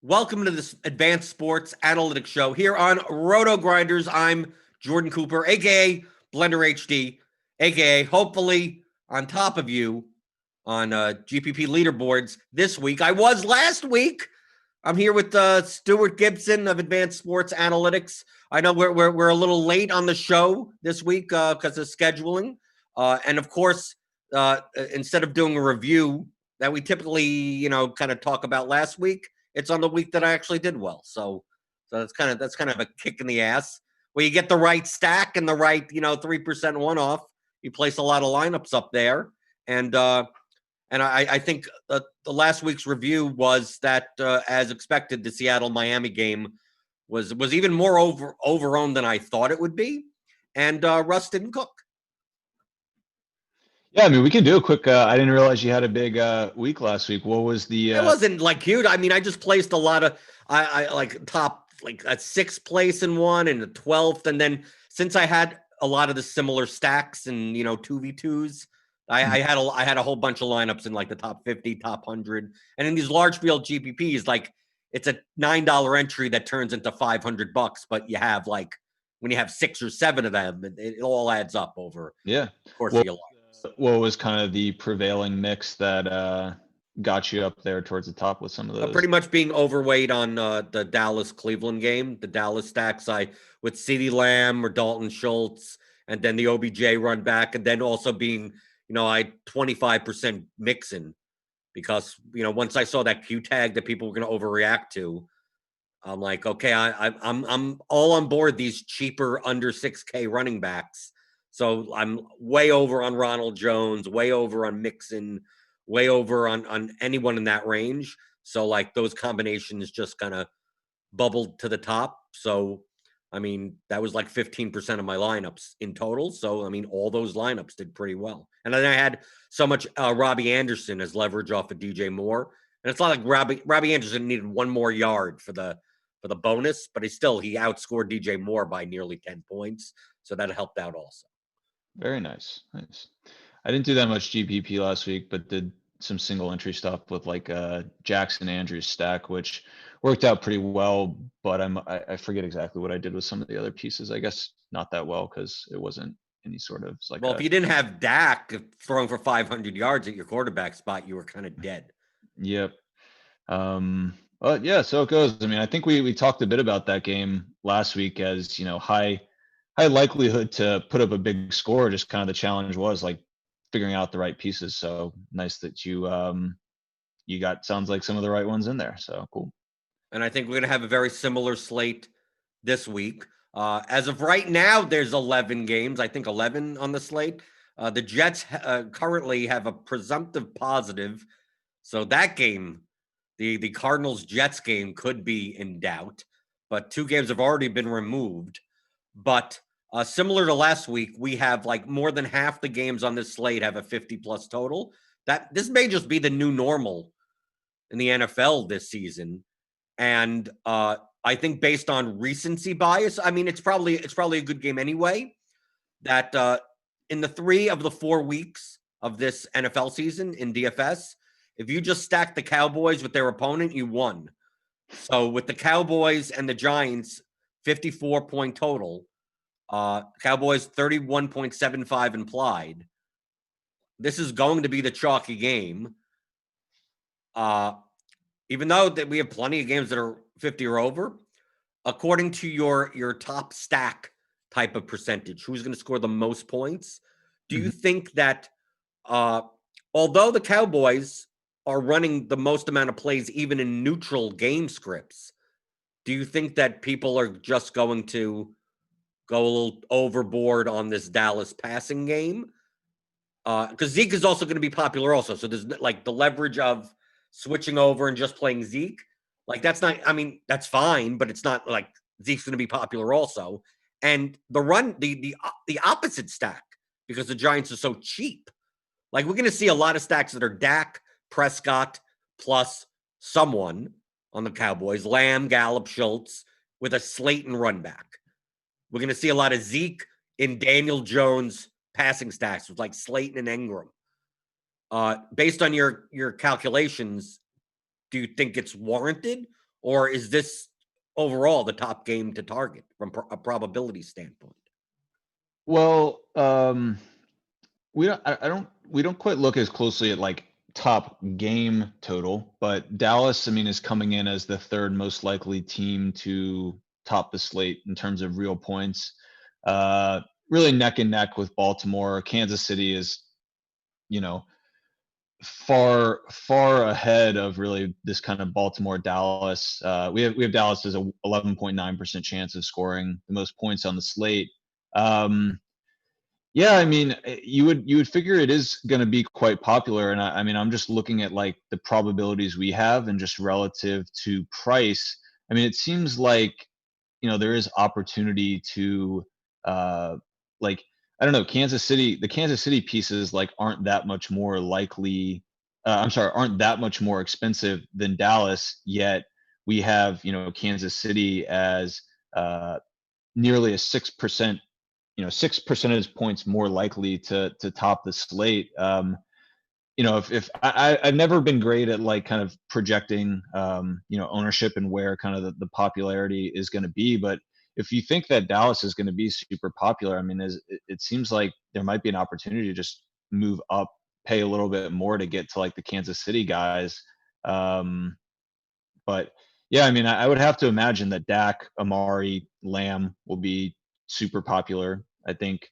Welcome to this advanced sports analytics show here on Rotogrinders. I'm Jordan Cooper, aka Blender HD, aka hopefully on top of you on GPP leaderboards this week. I was last week. I'm here with Stuart Gibson of Advanced Sports Analytics. I know we're a little late on the show this week because of scheduling, and of course, instead of doing a review that we typically kind of talk about last week, it's on the week that I actually did well. So that's kind of a kick in the ass. Where you get the right stack and the right 3% one off, you place a lot of lineups up there, and I think the last week's review was that, as expected, the Seattle-Miami game was even more overowned than I thought it would be, and Russ didn't cook. Yeah, I mean, we can do a quick. I didn't realize you had a big week last week. What was the? It wasn't like huge. I mean, I just placed a lot of I like top like a 6th place in one and a 12th, and then since I had a lot of the similar stacks and 2v2s. I had a whole bunch of lineups in like the top 50, top 100, and in these large field GPPs, like it's a $9 entry that turns into $500, but you have like when you have 6 or 7 of them, it all adds up over Yeah. the course What, of your life. what was kind of the prevailing mix that got you up there towards the top with some of those? Pretty much being overweight on the Dallas Cleveland game, the Dallas stacks with CeeDee Lamb or Dalton Schultz, and then the OBJ run back, and then also being I 25% Mixon because once I saw that Q tag that people were going to overreact to, I'm like, okay, I'm all on board these cheaper under 6K running backs. So I'm way over on Ronald Jones, way over on Mixon, way over on anyone in that range. So like those combinations just kind of bubbled to the top. So I mean, that was like 15% of my lineups in total. So, I mean, all those lineups did pretty well. And then I had so much Robbie Anderson as leverage off of DJ Moore. And it's not like Robbie Anderson needed one more yard for the bonus, but he outscored DJ Moore by nearly 10 points. So that helped out also. Very nice. Nice. I didn't do that much GPP last week, but did some single entry stuff with like Jackson Andrews stack, which worked out pretty well. But I forget exactly what I did with some of the other pieces. I guess not that well because it wasn't any sort of like. Well, if you didn't have Dak throwing for 500 yards at your quarterback spot, you were kind of dead. Yep. But yeah, so it goes. I mean, I think we talked a bit about that game last week as high likelihood to put up a big score. Just kind of the challenge was like figuring out the right pieces. So nice that you got sounds like some of the right ones in there. So cool. And I think we're going to have a very similar slate this week. As of right now, there's 11 games. I think 11 on the slate. The Jets currently have a presumptive positive. So that game, the Cardinals-Jets game, could be in doubt. But 2 games have already been removed. But similar to last week, we have like more than half the games on this slate have a 50-plus total. This may just be the new normal in the NFL this season. And I think based on recency bias, I mean, it's probably a good game anyway. That in the 3 of the 4 weeks of this NFL season in DFS, if you just stack the Cowboys with their opponent, you won. So with the Cowboys and the Giants, 54-point total, Cowboys 31.75 implied. This is going to be the chalky game. Even though that we have plenty of games that are 50 or over, according to your top stack type of percentage, who's going to score the most points? Do you think that although the Cowboys are running the most amount of plays even in neutral game scripts, do you think that people are just going to go a little overboard on this Dallas passing game? Because Zeke is also going to be popular also. So there's like the leverage of switching over and just playing Zeke. Like that's not, I mean, that's fine, but it's not like Zeke's going to be popular also. And the opposite stack, because the Giants are so cheap. Like we're going to see a lot of stacks that are Dak, Prescott, plus someone on the Cowboys, Lamb, Gallup, Schultz, with a Slayton run back. We're going to see a lot of Zeke in Daniel Jones passing stacks with like Slayton and Ingram. Based on your calculations, do you think it's warranted, or is this overall the top game to target from a probability standpoint? Well, we don't quite look as closely at like top game total, but Dallas, I mean, is coming in as the third most likely team to top the slate in terms of real points. Uh, Really neck and neck with Baltimore. Kansas City is, you know, far ahead of really this kind of Baltimore Dallas. We have Dallas as a 11.9% chance of scoring the most points on the slate. Um, yeah, I mean, you would figure it is going to be quite popular, and I mean, I'm just looking at like the probabilities we have, and just relative to price. I mean, it seems like there is opportunity to, uh, like I don't know, Kansas City. The Kansas City pieces like aren't that much more likely. I'm sorry, aren't that much more expensive than Dallas. Yet we have Kansas City as uh, nearly a 6%, 6 percentage points more likely to top the slate. If I've never been great at like kind of projecting, ownership and where kind of the popularity is going to be, but if you think that Dallas is going to be super popular, I mean, it seems like there might be an opportunity to just move up, pay a little bit more to get to like the Kansas City guys. Um, but yeah, I mean, I would have to imagine that Dak, Amari, Lamb will be super popular. I think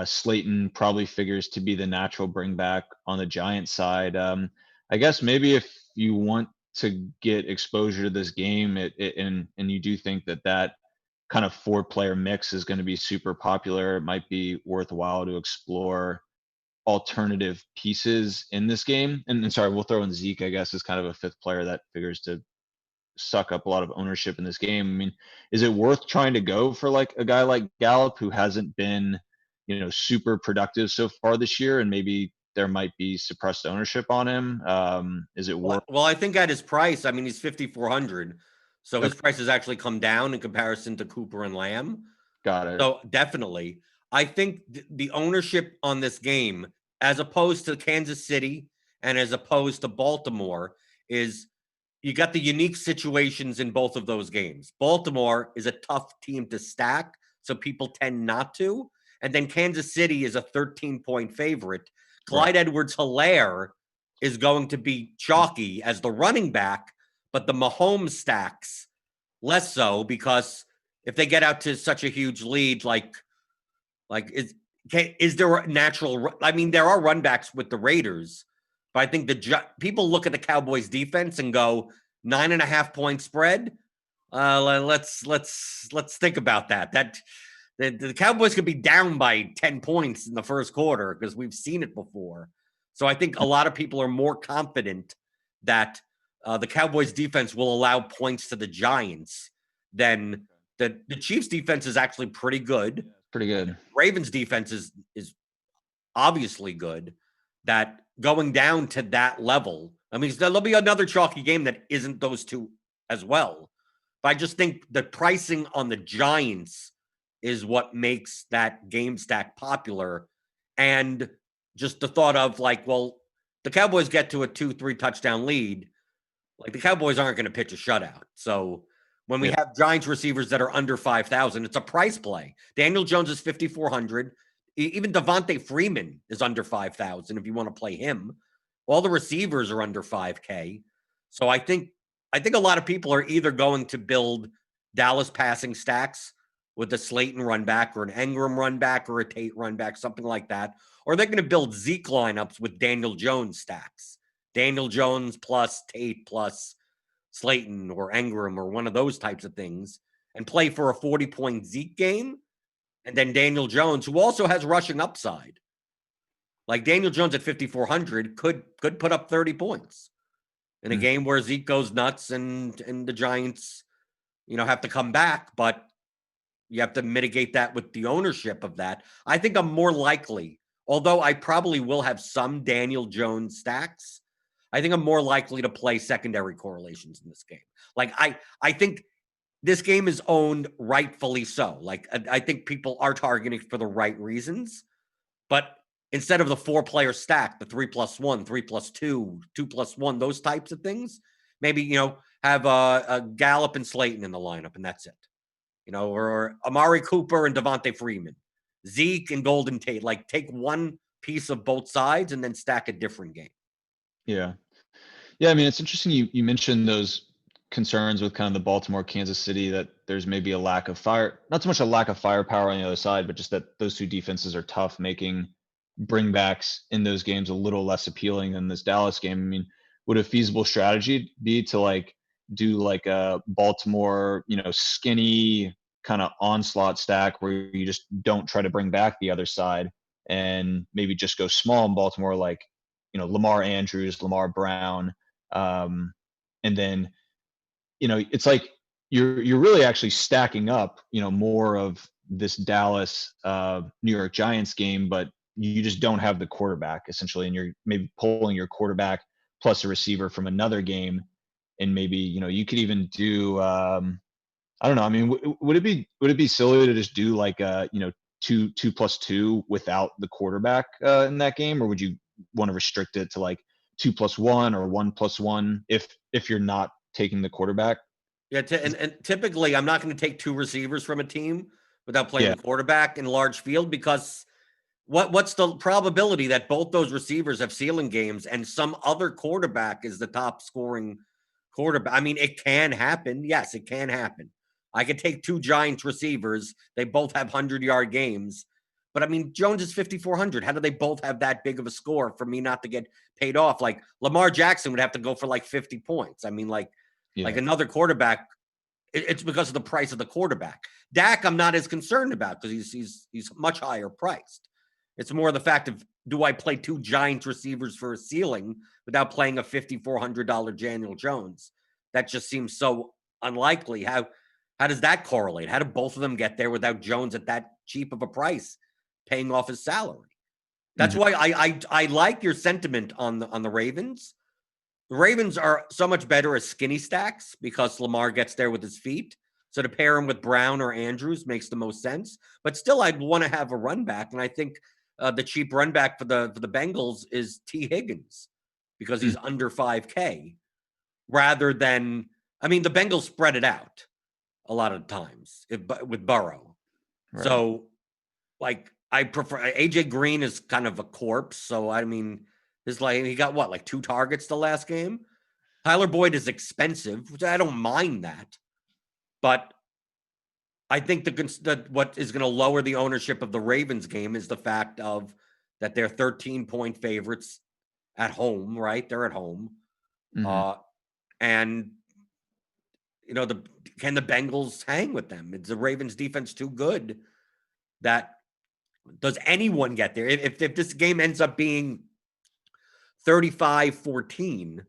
Slayton probably figures to be the natural bring back on the Giants side. I guess maybe if you want to get exposure to this game, and you do think that kind of four-player mix is going to be super popular, it might be worthwhile to explore alternative pieces in this game. And sorry, we'll throw in Zeke, I guess, as kind of a fifth player that figures to suck up a lot of ownership in this game. I mean, is it worth trying to go for like a guy like Gallup who hasn't been, super productive so far this year, and maybe there might be suppressed ownership on him? Is it worth? Well, I think at his price, I mean, he's 5,400, so his Okay, price has actually come down in comparison to Cooper and Lamb. got it. So definitely, I think the ownership on this game, as opposed to Kansas City and as opposed to Baltimore, is you got the unique situations in both of those games. Baltimore is a tough team to stack, so people tend not to. And then Kansas City is a 13-point favorite. Right. Clyde Edwards-Helaire is going to be chalky as the running back, but the Mahomes stacks less so, because if they get out to such a huge lead, like is there a natural? I mean, there are run backs with the Raiders, but I think people look at the Cowboys defense and go 9.5-point spread. Let's think about that. The Cowboys could be down by 10 points in the first quarter because we've seen it before. So I think a lot of people are more confident that the Cowboys defense will allow points to the Giants than the Chiefs defense is actually pretty good. Pretty good. Ravens defense is obviously good. That going down to that level, I mean, there'll be another chalky game that isn't those two as well. But I just think the pricing on the Giants is what makes that game stack popular. And just the thought of like, well, the Cowboys get to a 2-3 touchdown lead. Like the Cowboys aren't going to pitch a shutout. So when we Yeah. have Giants receivers that are under 5,000, it's a price play. Daniel Jones is 5,400. Even Devontae Freeman is under 5,000 if you want to play him. All the receivers are under 5K. So I think a lot of people are either going to build Dallas passing stacks with a Slayton run back or an Engram run back or a Tate run back, something like that, or they're going to build Zeke lineups with Daniel Jones stacks. Daniel Jones plus Tate plus Slayton or Engram or one of those types of things, and play for a 40-point Zeke game. And then Daniel Jones, who also has rushing upside. Like Daniel Jones at 5,400 could put up 30 points in a game where Zeke goes nuts and the Giants, have to come back, but you have to mitigate that with the ownership of that. I think I'm more likely, although I probably will have some Daniel Jones stacks, I think I'm more likely to play secondary correlations in this game. Like I think this game is owned rightfully so. Like I think people are targeting for the right reasons, but instead of the 4-player stack, the 3+1, 3+2, 2+1, those types of things, maybe have a Gallup and Slayton in the lineup, and that's it. Or Amari Cooper and Devontae Freeman, Zeke and Golden Tate. Like, take one piece of both sides and then stack a different game. Yeah. Yeah, I mean, it's interesting you mentioned those concerns with kind of the Baltimore, Kansas City, that there's maybe a lack of not so much a lack of firepower on the other side, but just that those two defenses are tough, making bringbacks in those games a little less appealing than this Dallas game. I mean, would a feasible strategy be to like do like a Baltimore, skinny kind of onslaught stack where you just don't try to bring back the other side and maybe just go small in Baltimore, like, Lamar Andrews, Lamar Brown, and then, it's like you're really actually stacking up, more of this Dallas New York Giants game, but you just don't have the quarterback essentially, and you're maybe pulling your quarterback plus a receiver from another game, and maybe you could even do I don't know. I mean, would it be silly to just do like 2+2 without the quarterback in that game, or would you want to restrict it to like 2+1 or 1+1 if you're not taking the quarterback? Yeah, and typically I'm not going to take two receivers from a team without playing Yeah. the quarterback in large field, because what's the probability that both those receivers have ceiling games and some other quarterback is the top scoring quarterback? I mean, it can happen. Yes, it can happen. I could take two Giants receivers. They both have 100-yard games. But I mean, Jones is 5,400. How do they both have that big of a score for me not to get paid off? Like, Lamar Jackson would have to go for like 50 points. I mean, like Yeah. another quarterback, it's because of the price of the quarterback. Dak, I'm not as concerned about because he's much higher priced. It's more the fact of, do I play two Giants receivers for a ceiling without playing a $5,400 Daniel Jones? That just seems so unlikely. How does that correlate? How do both of them get there without Jones at that cheap of a price paying off his salary? That's Mhm. why I like your sentiment on the Ravens. The Ravens are so much better as skinny stacks because Lamar gets there with his feet. So to pair him with Brown or Andrews makes the most sense. But still, I'd want to have a run back, and I think the cheap run back for the Bengals is T. Higgins because he's Mm. under 5K. Rather than, I mean, the Bengals spread it out a lot of times with Burrow. Right. So, like, I prefer AJ Green is kind of a corpse. So I mean, he got what, like 2 targets the last game. Tyler Boyd is expensive, which I don't mind that, but I think what is going to lower the ownership of the Ravens game is the fact of that they're 13-point favorites at home, right? They're at home, Mhm. and can the Bengals hang with them? Is the Ravens defense too good? That does anyone get there? If this game ends up being 35-14,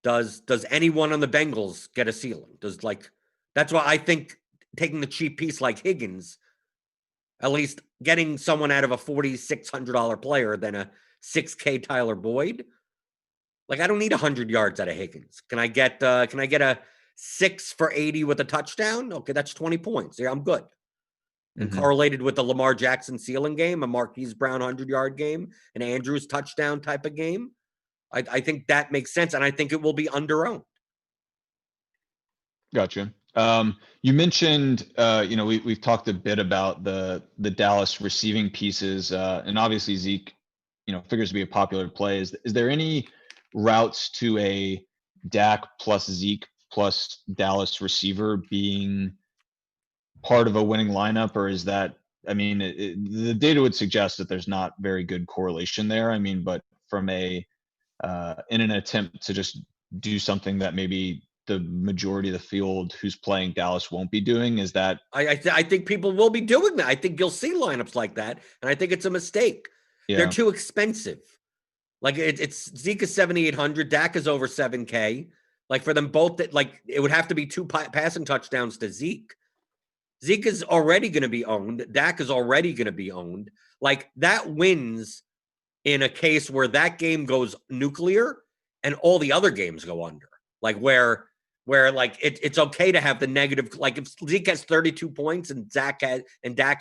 does anyone on the Bengals get a ceiling? That's why I think taking the cheap piece like Higgins, at least getting someone out of a $4,600 player than a 6K Tyler Boyd. Like, I don't need 100 yards out of Higgins. Can I get a 6 for 80 with a touchdown? Okay, that's 20 points. Yeah, I'm good. And Mhm. correlated with the Lamar Jackson ceiling game, a Marquise Brown 100-yard game, an Andrews touchdown type of game. I think that makes sense, and I think it will be under-owned. Gotcha. You mentioned, we've talked a bit about the Dallas receiving pieces, and obviously Zeke, figures to be a popular play. Is there any routes to a Dak plus Zeke plus Dallas receiver being part of a winning lineup, or is that? I mean, the data would suggest that there's not very good correlation there. I mean, but from in an attempt to just do something that maybe the majority of the field who's playing Dallas won't be doing, is that? I think people will be doing that. I think you'll see lineups like that, and I think it's a mistake. They're Yeah. too expensive. Like, it's Zeke is 7,800, Dak is over 7K. Like, for them both, like, it would have to be 2 passing touchdowns to Zeke. Zeke is already going to be owned. Dak is already going to be owned. Like, that wins in a case where that game goes nuclear and all the other games go under. Like, where like it's okay to have the negative. Like, if Zeke has 32 points and Dak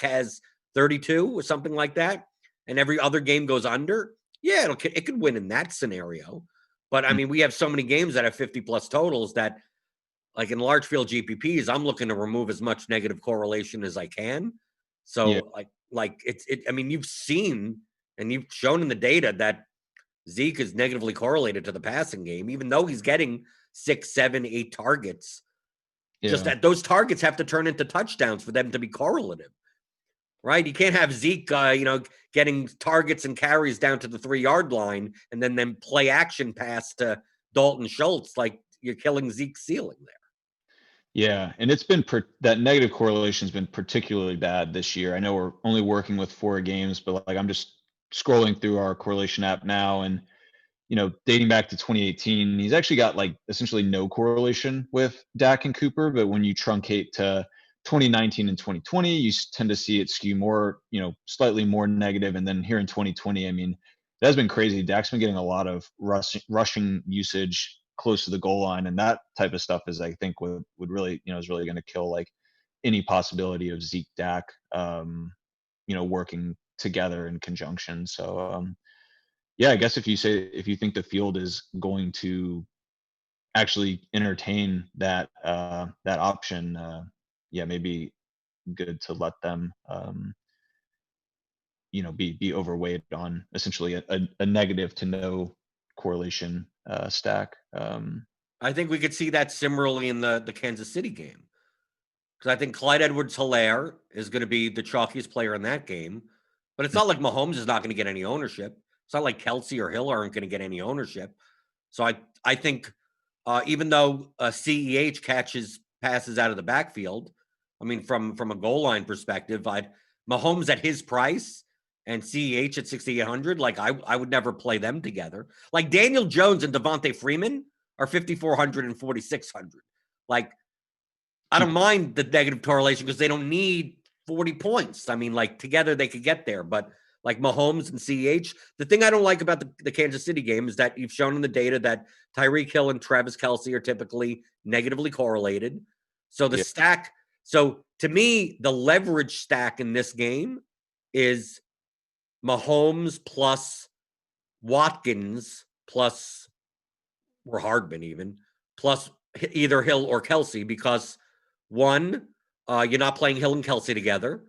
has 32 or something like that, and every other game goes under, yeah, it could win in that scenario. But I mean, we have so many games that have 50 plus totals that, like in large field GPPs, I'm looking to remove as much negative correlation as I can. Yeah. So I mean, you've seen and you've shown in the data that Zeke is negatively correlated to the passing game, even though he's getting 6, 7, 8 targets. Just Yeah. that those targets have to turn into touchdowns for them to be correlative, right? You can't have Zeke, getting targets and carries down to the 3-yard line and then play action pass to Dalton Schultz. Like you're killing Zeke's ceiling there. Yeah, and it's been that negative correlation's been particularly bad this year. I know we're only working with 4 games, but like I'm just scrolling through our correlation app now, and dating back to 2018, he's actually got like essentially no correlation with Dak and Cooper. But when you truncate to 2019 and 2020, you tend to see it skew more, slightly more negative. And then here in 2020, I mean, that has been crazy. Dak's been getting a lot of rushing usage close to the goal line, and that type of stuff is, I think, would really, is really going to kill like any possibility of Zeke Dak, working together in conjunction. So, yeah, I guess if you think the field is going to actually entertain that option, yeah, maybe good to let them be overweight on essentially a negative to no correlation stack. I think we could see that similarly in the Kansas City game. Because I think Clyde Edwards-Helaire is going to be the chalkiest player in that game. But it's not like Mahomes is not going to get any ownership. It's not like Kelsey or Hill aren't going to get any ownership. So I think even though CEH catches passes out of the backfield, I mean, from a goal line perspective, Mahomes at his price and CEH at 6,800, like I would never play them together. Like Daniel Jones and Devontae Freeman are 5,400 and 4,600. Like I don't mind the negative correlation because they don't need 40 points. I mean, like together they could get there, but like Mahomes and CH, the thing I don't like about the Kansas City game is that you've shown in the data that Tyreek Hill and Travis Kelce are typically negatively correlated. So the Yeah. stack, so to me, the leverage stack in this game is Mahomes plus Watkins plus or Hardman even plus either Hill or Kelce because one, you're not playing Hill and Kelce together.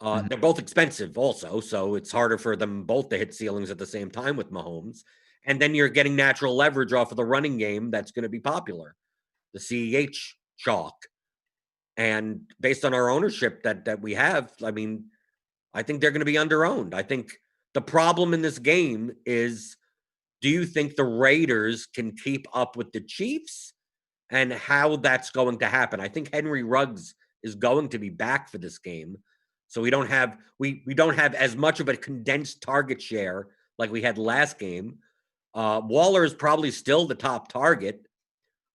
Mhm. They're both expensive also, so it's harder for them both to hit ceilings at the same time with Mahomes. And then you're getting natural leverage off of the running game that's going to be popular, the CEH chalk. And based on our ownership that we have, I mean, I think they're going to be underowned. I think the problem in this game is, do you think the Raiders can keep up with the Chiefs and how that's going to happen? I think Henry Ruggs is going to be back for this game. So we don't have as much of a condensed target share like we had last game. Waller is probably still the top target.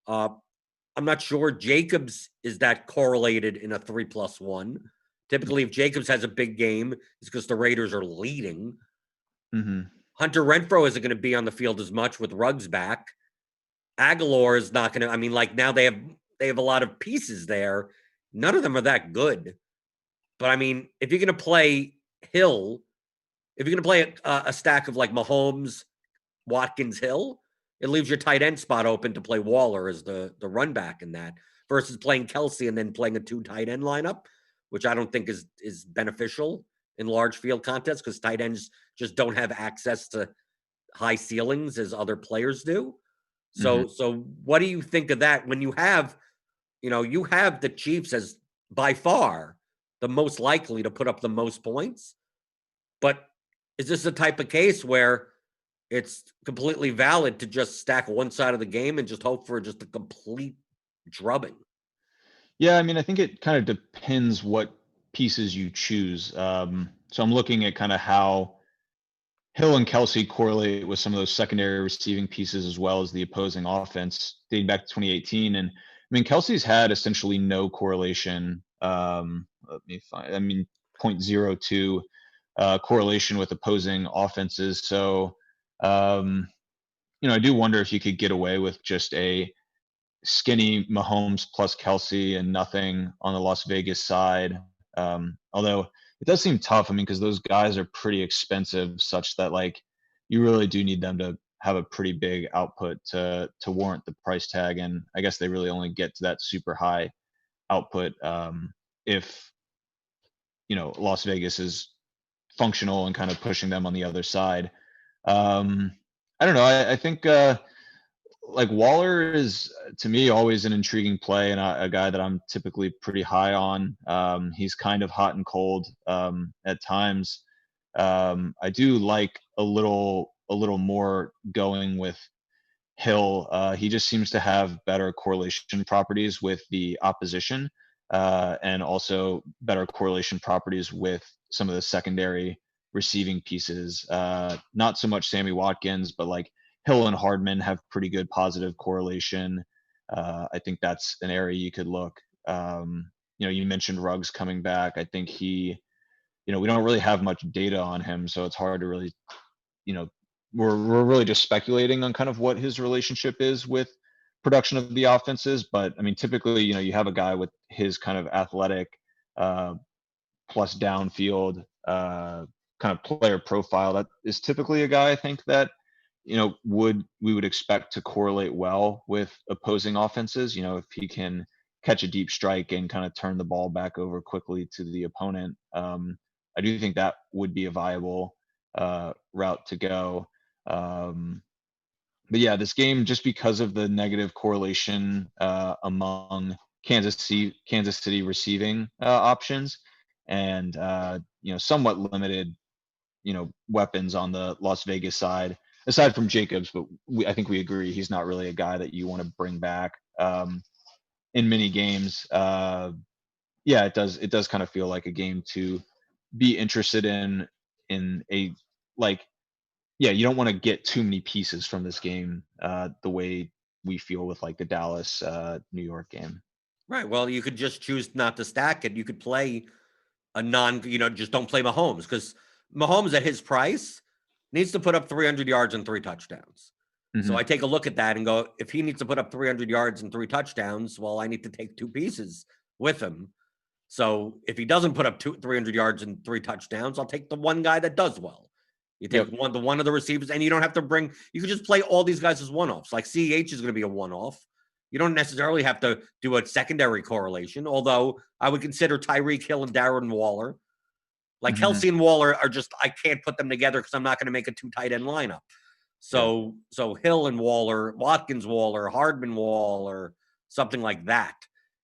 I'm not sure Jacobs is that correlated in a 3+1. Typically, if Jacobs has a big game, it's because the Raiders are leading. Mhm. Hunter Renfro isn't going to be on the field as much with Ruggs back. Aguilar is not going to. I mean, like now they have a lot of pieces there. None of them are that good. But I mean, if you're going to play Hill, if you're going to play a stack of like Mahomes, Watkins, Hill, it leaves your tight end spot open to play Waller as the run back in that versus playing Kelce and then playing a 2 tight end lineup, which I don't think is beneficial in large field contests because tight ends just don't have access to high ceilings as other players do. Mhm. So what do you think of that when you have, you have the Chiefs as by far the most likely to put up the most points? But is this a type of case where it's completely valid to just stack one side of the game and just hope for just a complete drubbing? Yeah, I mean, I think it kind of depends what pieces you choose. So I'm looking at kind of how Hill and Kelsey correlate with some of those secondary receiving pieces as well as the opposing offense dating back to 2018. And I mean, Kelsey's had essentially no correlation. Let me find, I mean, 0.02 correlation with opposing offenses. So, um, I do wonder if you could get away with just a skinny Mahomes plus Kelsey and nothing on the Las Vegas side. Although it does seem tough. I mean, because those guys are pretty expensive, such that like you really do need them to have a pretty big output to warrant the price tag, and I guess they really only get to that super high output if Las Vegas is functional and kind of pushing them on the other side. Um, I don't know. I think like Waller is to me always an intriguing play and a guy that I'm typically pretty high on. He's kind of hot and cold at times. I do like a little more going with Hill. He just seems to have better correlation properties with the opposition, and also better correlation properties with some of the secondary receiving pieces. Not so much Sammy Watkins, but like Hill and Hardman have pretty good positive correlation. I think that's an area you could look. You mentioned Ruggs coming back. I think we don't really have much data on him, so it's hard to really, you know, we're really just speculating on kind of what his relationship is with production of the offenses. But I mean, typically, you have a guy with his kind of athletic uh, plus downfield kind of player profile. That is typically a guy I think that we would expect to correlate well with opposing offenses. If he can catch a deep strike and kind of turn the ball back over quickly to the opponent. I do think that would be a viable route to go. But yeah, this game, just because of the negative correlation among Kansas City receiving options, and somewhat limited, weapons on the Las Vegas side, aside from Jacobs. But I think we agree he's not really a guy that you want to bring back in many games. Yeah, it does kind of feel like a game to be interested in a like yeah, you don't want to get too many pieces from this game the way we feel with like the Dallas New York game. Right. Well, you could just choose not to stack it. You could play just don't play Mahomes, because Mahomes at his price needs to put up 300 yards and 3 touchdowns. So Hmm. I take a look at that and go, if he needs to put up 300 yards and 3 touchdowns, well, I need to take 2 pieces with him. So if he doesn't put up 300 yards and 3 touchdowns, I'll take the one guy that does well. You take Yep. one of the receivers, and you don't have to you could just play all these guys as one-offs. Like CEH is going to be a one-off. You don't necessarily have to do a secondary correlation, although I would consider Tyreek Hill and Darren Waller. Like Hmm. Kelsey and Waller are just, I can't put them together because I'm not going to make a 2 tight end lineup. Yeah. So Hill and Waller, Watkins Waller, Hardman Waller, something like that.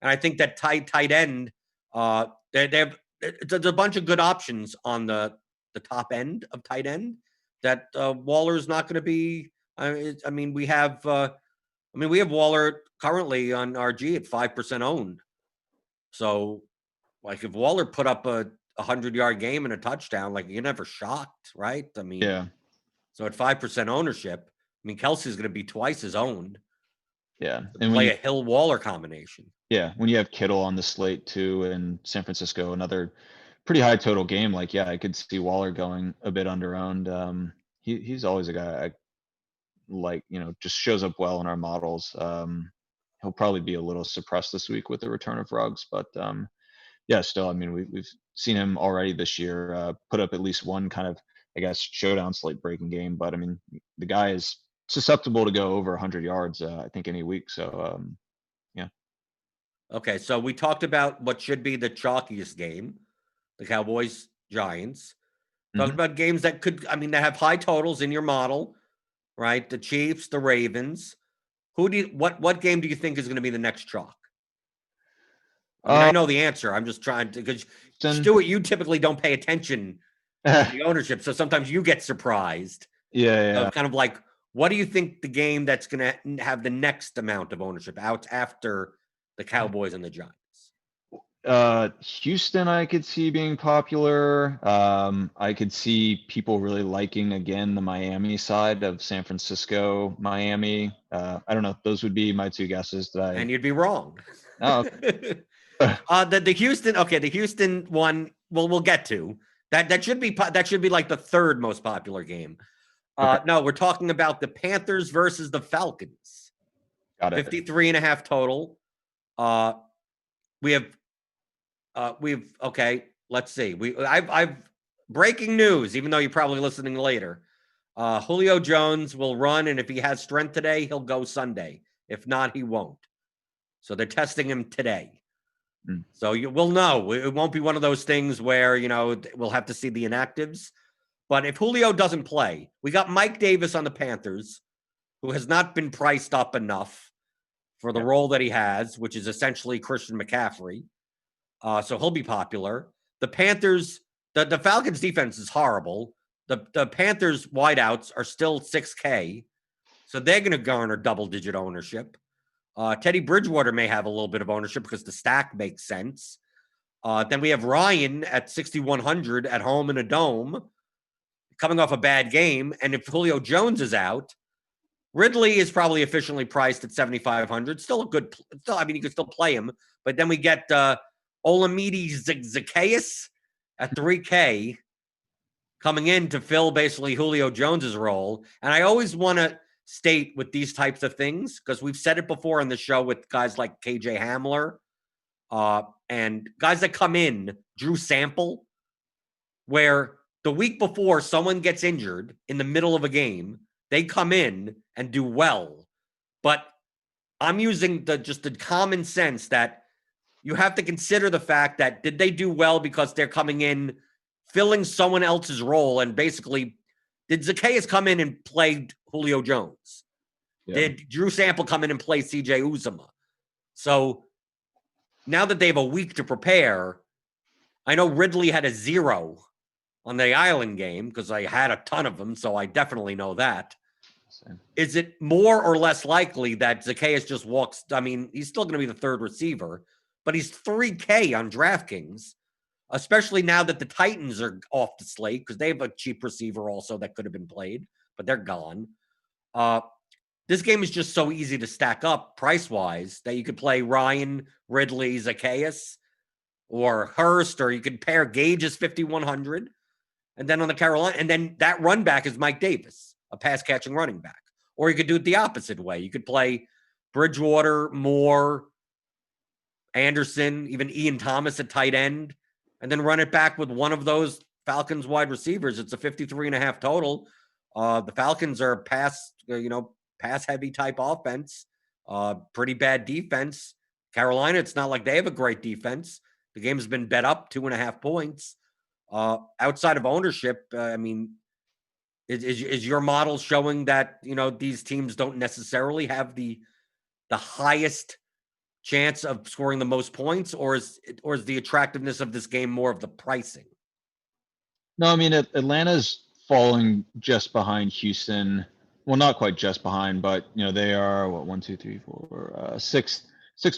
And I think that tight end, they have there's a bunch of good options on the top end of tight end that Waller's not going to be. I mean, we have Waller currently on RG at 5% owned. So like if Waller put up a 100-yard game and a touchdown, like you're never shocked, right? I mean, Yeah. so at 5% ownership, I mean, Kelsey's going to be twice as owned Yeah. to And play a Hill Waller combination. when you have Kittle on the slate too in San Francisco, another pretty high total game, like yeah, I could see Waller going a bit under owned. He's always a guy I like, just shows up well in our models. He'll probably be a little suppressed this week with the return of Ruggs, but yeah, still, I mean, we've seen him already this year put up at least one kind of, I guess, showdown slate breaking game. But I mean, the guy is susceptible to go over 100 yards, I think, any week. So yeah. Okay, so we talked about what should be the chalkiest game, the Cowboys Giants. Talked Hmm. about games that that have high totals in your model, right? The Chiefs, the Ravens. What game do you think is going to be the next chalk? I mean, I Uh, know the answer. I'm just trying to, because Houston. Stuart, you typically don't pay attention to the ownership, so sometimes you get surprised. Yeah, Of yeah. kind of like, what do you think the game that's going to have the next amount of ownership out after the Cowboys and the Giants? Houston, I could see being popular. I could see people really liking again the Miami side of San Francisco, Miami. I don't know. Those would be my two guesses. And you'd be wrong. Oh, The Houston one. Well, we'll get to that. That should be like the third most popular game. okay, No, we're talking about the Panthers versus the Falcons. got it. 53.5 total. Uh, we have okay. Let's see. I've breaking news. Even though you're probably listening later, Julio Jones will run, and if he has strength today, he'll go Sunday. If not, he won't. So they're testing him today. So we'll know. It won't be one of those things where, we'll have to see the inactives. But if Julio doesn't play, we got Mike Davis on the Panthers, who has not been priced up enough for the role that he has, which is essentially Christian McCaffrey. So he'll be popular. The Panthers, the Falcons defense is horrible. The Panthers wideouts are still 6K. So they're going to garner double-digit ownership. Teddy Bridgewater may have a little bit of ownership because the stack makes sense. Then we have Ryan at 6,100 at home in a dome, coming off a bad game. And if Julio Jones is out, Ridley is probably efficiently priced at 7,500. Still a good, you can still play him. But then we get Olamide Zacchaeus at 3K coming in to fill basically Julio Jones's role. And I always want to state with these types of things, because we've said it before on the show with guys like KJ Hamler and guys that come in, Drew Sample, where the week before someone gets injured in the middle of a game, they come in and do well. But I'm using just the common sense that you have to consider the fact that did they do well because they're coming in filling someone else's role, and basically did Zacchaeus come in and play Julio Jones? Yeah. Did Drew Sample come in and play CJ Uzomah? So now that they have a week to prepare, I know Ridley had a 0 on the Island game because I had a ton of them, so I definitely know that. Same. Is it more or less likely that Zacchaeus just walks? I mean, he's still going to be the third receiver, but he's 3K on DraftKings, especially now that the Titans are off the slate because they have a cheap receiver also that could have been played, but they're gone. This game is just so easy to stack up price-wise that you could play Ryan, Ridley, Zacchaeus, or Hurst, or you could pair Gage's 5,100, and then on the Carolina, and then that run back is Mike Davis, a pass-catching running back. Or you could do it the opposite way. You could play Bridgewater, Moore, Anderson, even Ian Thomas at tight end, and then run it back with one of those Falcons wide receivers. It's a 53.5 total. The Falcons are pass-heavy type offense, pretty bad defense. Carolina, it's not like they have a great defense. The game's been bet up 2.5 points. Outside of ownership, is your model showing that these teams don't necessarily have the highest chance of scoring the most points, or is the attractiveness of this game more of the pricing? No, I mean Atlanta's falling just behind Houston. Well, not quite just behind, but they are sixth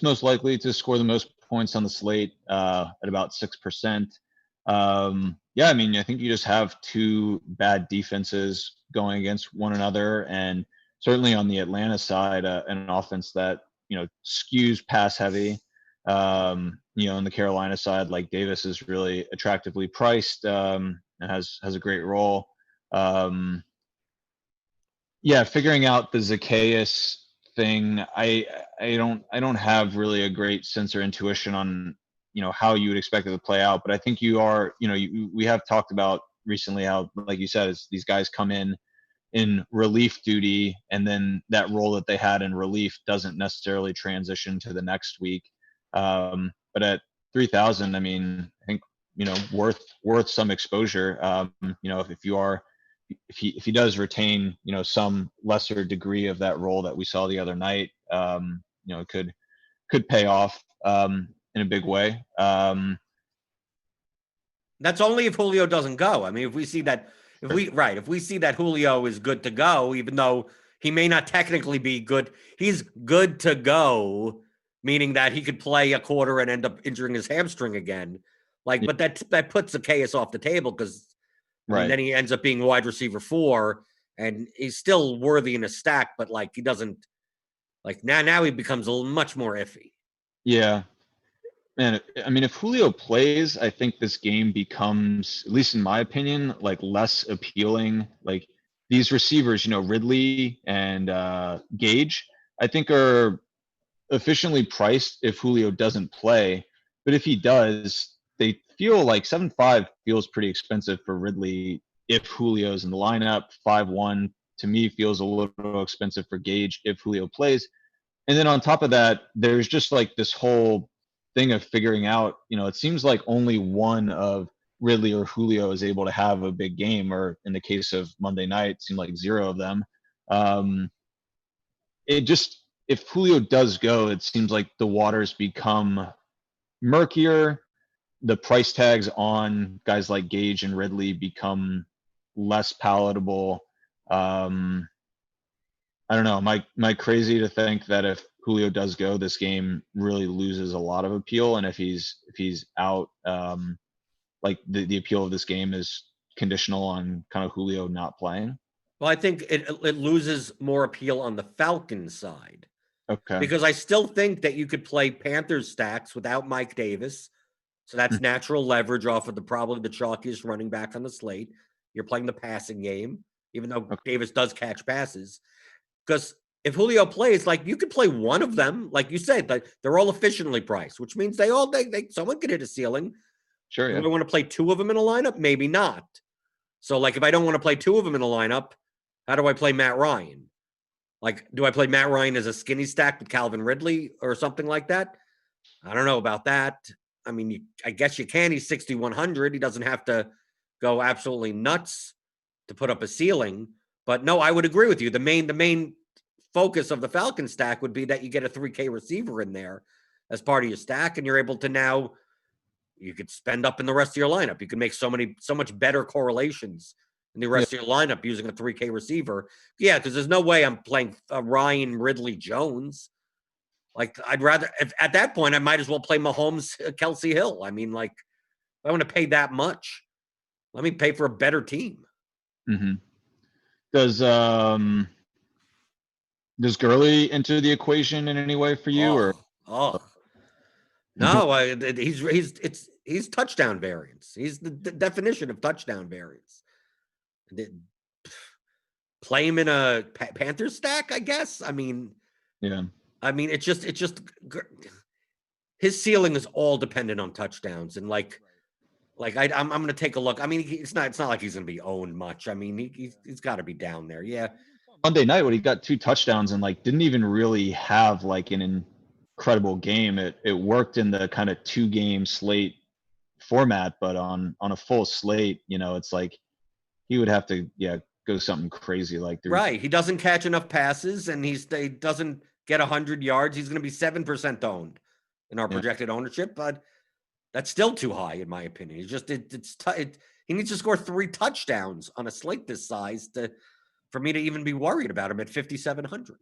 most likely to score the most points on the slate at about 6%. Yeah, I mean, I think you just have two bad defenses going against one another, and certainly on the Atlanta side, an offense that skews pass heavy. On the Carolina side, like Davis is really attractively priced and has a great role. Yeah, figuring out the Zacchaeus thing, I don't have really a great sense or intuition on how you would expect it to play out, but I think you are we have talked about recently how, like you said, is these guys come in relief duty, and then that role that they had in relief doesn't necessarily transition to the next week. But at 3,000, I mean, I think worth some exposure. If he does retain some lesser degree of that role that we saw the other night, it could pay off in a big way. That's only if Julio doesn't go. I mean, if we see that Julio is good to go, even though he may not technically be good, he's good to go, meaning that he could play a quarter and end up injuring his hamstring again. But that puts Zacchaeus off the table because then he ends up being wide receiver 4, and he's still worthy in a stack, but he doesn't now he becomes much more iffy. Yeah. Man, I mean, if Julio plays, I think this game becomes, at least in my opinion, less appealing. These receivers, Ridley and Gage, I think are efficiently priced if Julio doesn't play. But if he does, they feel like 7.5 feels pretty expensive for Ridley if Julio's in the lineup. 5-1 to me feels a little expensive for Gage if Julio plays. And then on top of that, there's just like this whole thing of figuring out, it seems like only one of Ridley or Julio is able to have a big game, or in the case of Monday night, it seemed like zero of them. It just, if Julio does go, it seems like the waters become murkier. The price tags on guys like Gage and Ridley become less palatable. I don't know. Am I crazy to think that if Julio does go, this game really loses a lot of appeal? And if he's out, like the appeal of this game is conditional on kind of Julio not playing? Well, I think it loses more appeal on the Falcons side. Okay. Because I still think that you could play Panthers stacks without Mike Davis. So that's natural leverage off of probably the chalkiest running back on the slate. You're playing the passing game, even though Davis does catch passes. Because if Julio plays, like, you could play one of them, like you said, like, they're all efficiently priced, which means someone could hit a ceiling. Sure. Do I want to play two of them in a lineup? Maybe not. So, like, if I don't want to play two of them in a lineup, how do I play Matt Ryan? Like, do I play Matt Ryan as a skinny stack with Calvin Ridley or something like that? I don't know about that. I mean, I guess you can. He's 6,100. He doesn't have to go absolutely nuts to put up a ceiling. But no, I would agree with you. The main focus of the Falcon stack would be that you get a 3K receiver in there as part of your stack, and you're able to now, you could spend up in the rest of your lineup. You can make so much better correlations in the rest of your lineup using a 3K receiver. Yeah, because there's no way I'm playing Ryan, Ridley, Jones. Like, I'd rather, at that point, I might as well play Mahomes, Kelsey Hill. I mean, like, if I want to pay that much, let me pay for a better team. Mm-hmm. Does Gurley enter the equation in any way for you? No, he's touchdown variance. He's the definition of touchdown variance. Play him in a Panthers stack, I guess. I mean, yeah. I mean, it's just his ceiling is all dependent on touchdowns, and like I'm going to take a look. I mean, it's not like he's going to be owned much. I mean, he's got to be down there. Yeah. Monday night when he got 2 touchdowns and like didn't even really have like an incredible game. It worked in the kind of 2-game slate format, but on a full slate, it's like he would have to go something crazy like right. He doesn't catch enough passes, and he doesn't get 100 yards. He's going to be 7% owned in our projected ownership, but that's still too high in my opinion. He's just he needs to score 3 touchdowns on a slate this size for me to even be worried about him at 5,700.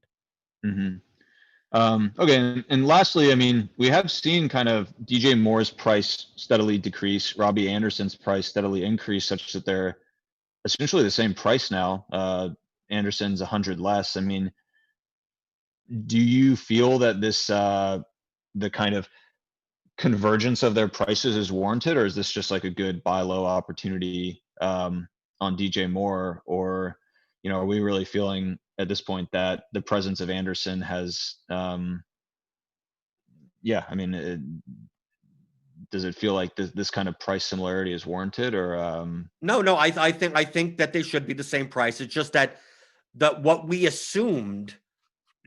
Mm-hmm. Okay, and lastly, I mean, we have seen kind of DJ Moore's price steadily decrease, Robbie Anderson's price steadily increase, such that they're essentially the same price now. Anderson's 100 less. I mean, do you feel that this the kind of convergence of their prices is warranted, or is this just like a good buy low opportunity on DJ Moore? Or are we really feeling at this point that the presence of Anderson has I mean, does it feel like this kind of price similarity is warranted? Or No, I think that they should be the same price. It's just that what we assumed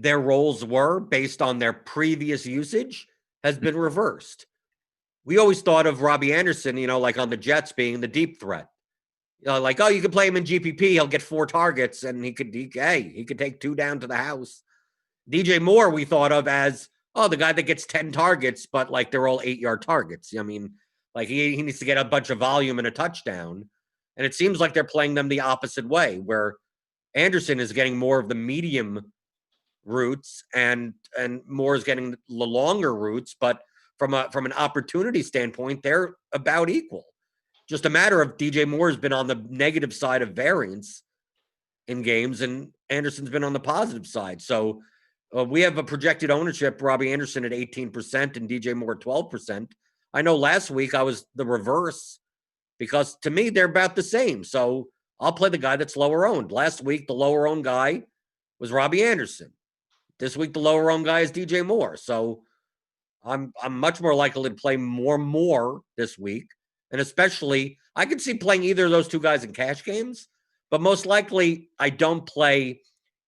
their roles were based on their previous usage has been reversed. We always thought of Robbie Anderson, like on the Jets, being the deep threat. Like, oh, you can play him in GPP, he'll get 4 targets, and he could take 2 down to the house. DJ Moore, we thought of as, the guy that gets 10 targets, but like they're all 8-yard targets. I mean, like he needs to get a bunch of volume and a touchdown. And it seems like they're playing them the opposite way, where Anderson is getting more of the medium routes and Moore is getting the longer routes, but from an opportunity standpoint, they're about equal. Just a matter of DJ Moore has been on the negative side of variance in games, and Anderson's been on the positive side. So we have a projected ownership, Robbie Anderson at 18% and DJ Moore 12%. I know last week I was the reverse because to me, they're about the same. So I'll play the guy that's lower owned. Last week, the lower owned guy was Robbie Anderson. This week, the lower owned guy is DJ Moore. So I'm much more likely to play more this week And especially, I could see playing either of those two guys in cash games, but most likely I don't play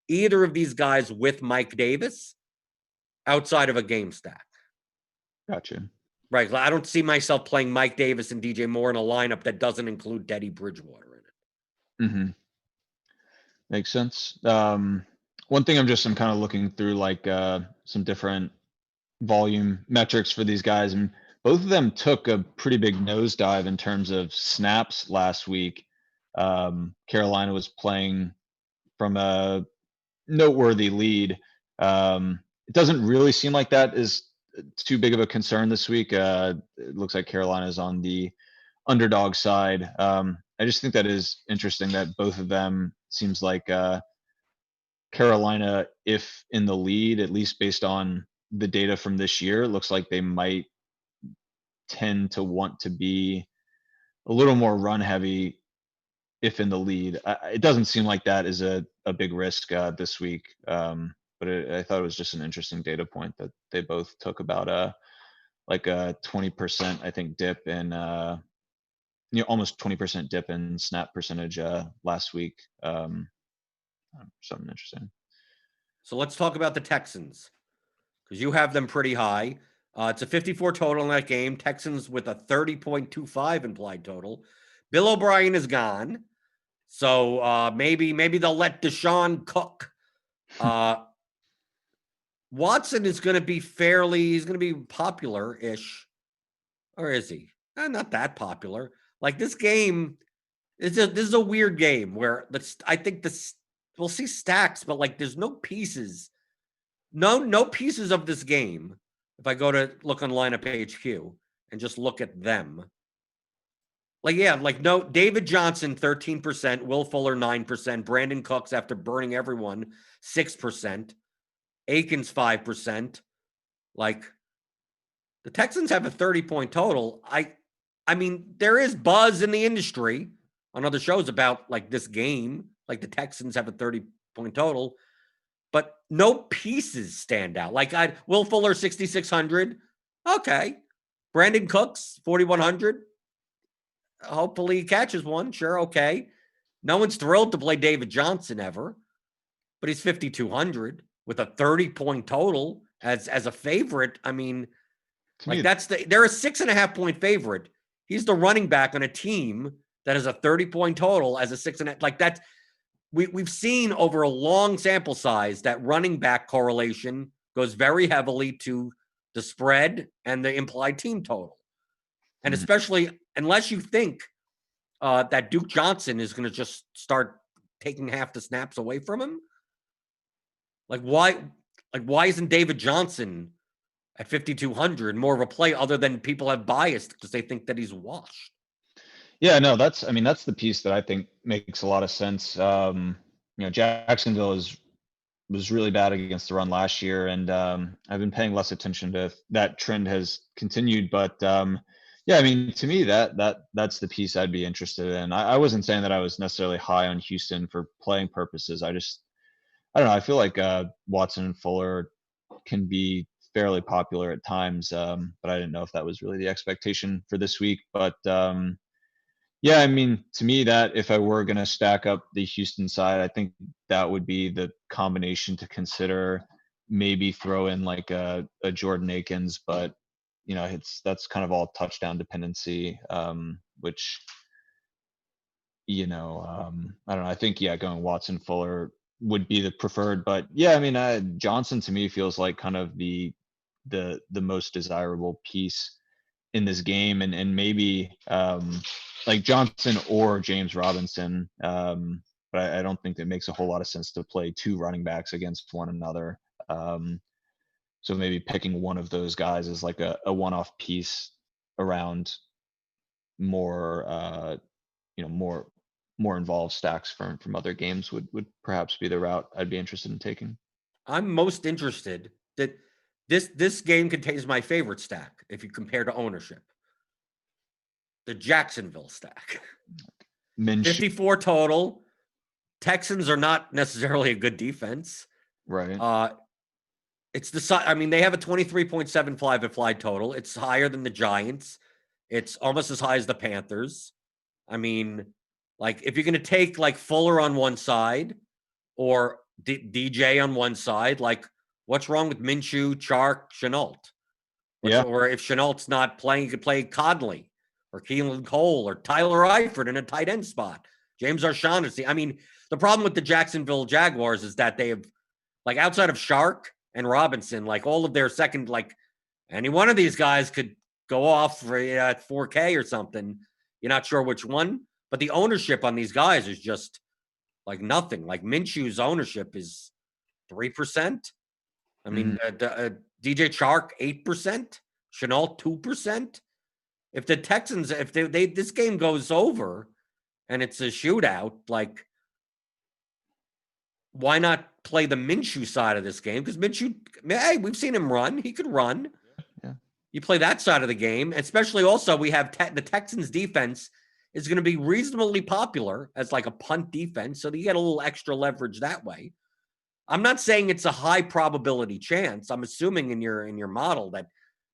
either of these guys with Mike Davis outside of a game stack. Gotcha. Right. I don't see myself playing Mike Davis and DJ Moore in a lineup that doesn't include Teddy Bridgewater in it. Mm-hmm. Makes sense. One thing I'm kind of looking through like some different volume metrics for these guys, and both of them took a pretty big nosedive in terms of snaps last week. Carolina was playing from a noteworthy lead. It doesn't really seem like that is too big of a concern this week. It looks like Carolina is on the underdog side. I just think that is interesting that both of them seems like Carolina, if in the lead, at least based on the data from this year, looks like they might tend to want to be a little more run heavy if in the lead. It doesn't seem like that is a big risk this week. But I thought it was just an interesting data point that they both took about like a 20%, I think, dip in almost 20% dip in snap percentage last week. Something interesting. So let's talk about the Texans, because you have them pretty high. It's a 54 total in that game. Texans with a 30.25 implied total. Bill O'Brien is gone. So maybe they'll let Deshaun cook. Watson is going to be he's going to be popular-ish. Or is he? Not that popular. Like this game, this is a weird game where I think we'll see stacks, but like there's no pieces. No pieces of this game. If I go to look on lineup HQ and just look at them. No David Johnson, 13%, Will Fuller, 9%, Brandon Cooks after burning everyone, 6%, Akins, 5%. Like the Texans have a 30-point total. I mean, there is buzz in the industry on other shows about like this game, like the Texans have a 30-point total, but no pieces stand out. Like Will Fuller, 6,600. Okay. Brandon Cooks, 4,100. Hopefully he catches one. Sure, okay. No one's thrilled to play David Johnson ever, but he's 5,200 with a 30-point total as a favorite. I mean, they're a 6.5-point favorite. He's the running back on a team that has a 30-point total as a 6.5. Like that's we've seen over a long sample size that running back correlation goes very heavily to the spread and the implied team total. And especially unless you think that Duke Johnson is going to just start taking half the snaps away from him. Why isn't David Johnson at 5,200 more of a play other than people have biased because they think that he's washed? Yeah, no, that's the piece that I think makes a lot of sense. Jacksonville was really bad against the run last year, and I've been paying less attention to if that trend has continued. But yeah, I mean, to me, that's the piece I'd be interested in. I wasn't saying that I was necessarily high on Houston for playing purposes. I don't know. I feel like Watson and Fuller can be fairly popular at times, but I didn't know if that was really the expectation for this week. But yeah, I mean, to me, that if I were going to stack up the Houston side, I think that would be the combination to consider. Maybe throw in like a Jordan Akins, but that's kind of all touchdown dependency, which I don't know. I think going Watson Fuller would be the preferred, but yeah, I mean, Johnson to me feels like kind of the most desirable piece in this game, and maybe like Johnson or James Robinson. But I don't think it makes a whole lot of sense to play two running backs against one another. So maybe picking one of those guys as like a one-off piece around more, more involved stacks from other games would perhaps be the route I'd be interested in taking. I'm most interested that this game contains my favorite stack if you compare to ownership. The Jacksonville stack. 54 total. Texans are not necessarily a good defense. Right. It's they have a 23.75 implied total. It's higher than the Giants. It's almost as high as the Panthers. I mean, like if you're going to take like Fuller on one side or DJ on one side, like what's wrong with Minshew, Chark, Chenault? Yeah. Or if Chenault's not playing, you could play Conley or Keelan Cole or Tyler Eifert in a tight end spot. James O'Shaughnessy. I mean, the problem with the Jacksonville Jaguars is that they have, like, outside of Shark and Robinson, like all of their second, like any one of these guys could go off for 4K or something. You're not sure which one, but the ownership on these guys is just like nothing. Like Minshew's ownership is 3%. I mean, DJ Chark 8%, Chenault 2%. If the Texans, if they this game goes over and it's a shootout, like why not play the Minshew side of this game? Because Minshew, hey, we've seen him run. He could run. Yeah. You play that side of the game, especially also we have the Texans defense is going to be reasonably popular as like a punt defense, so you get a little extra leverage that way. I'm not saying it's a high probability chance. I'm assuming in your model that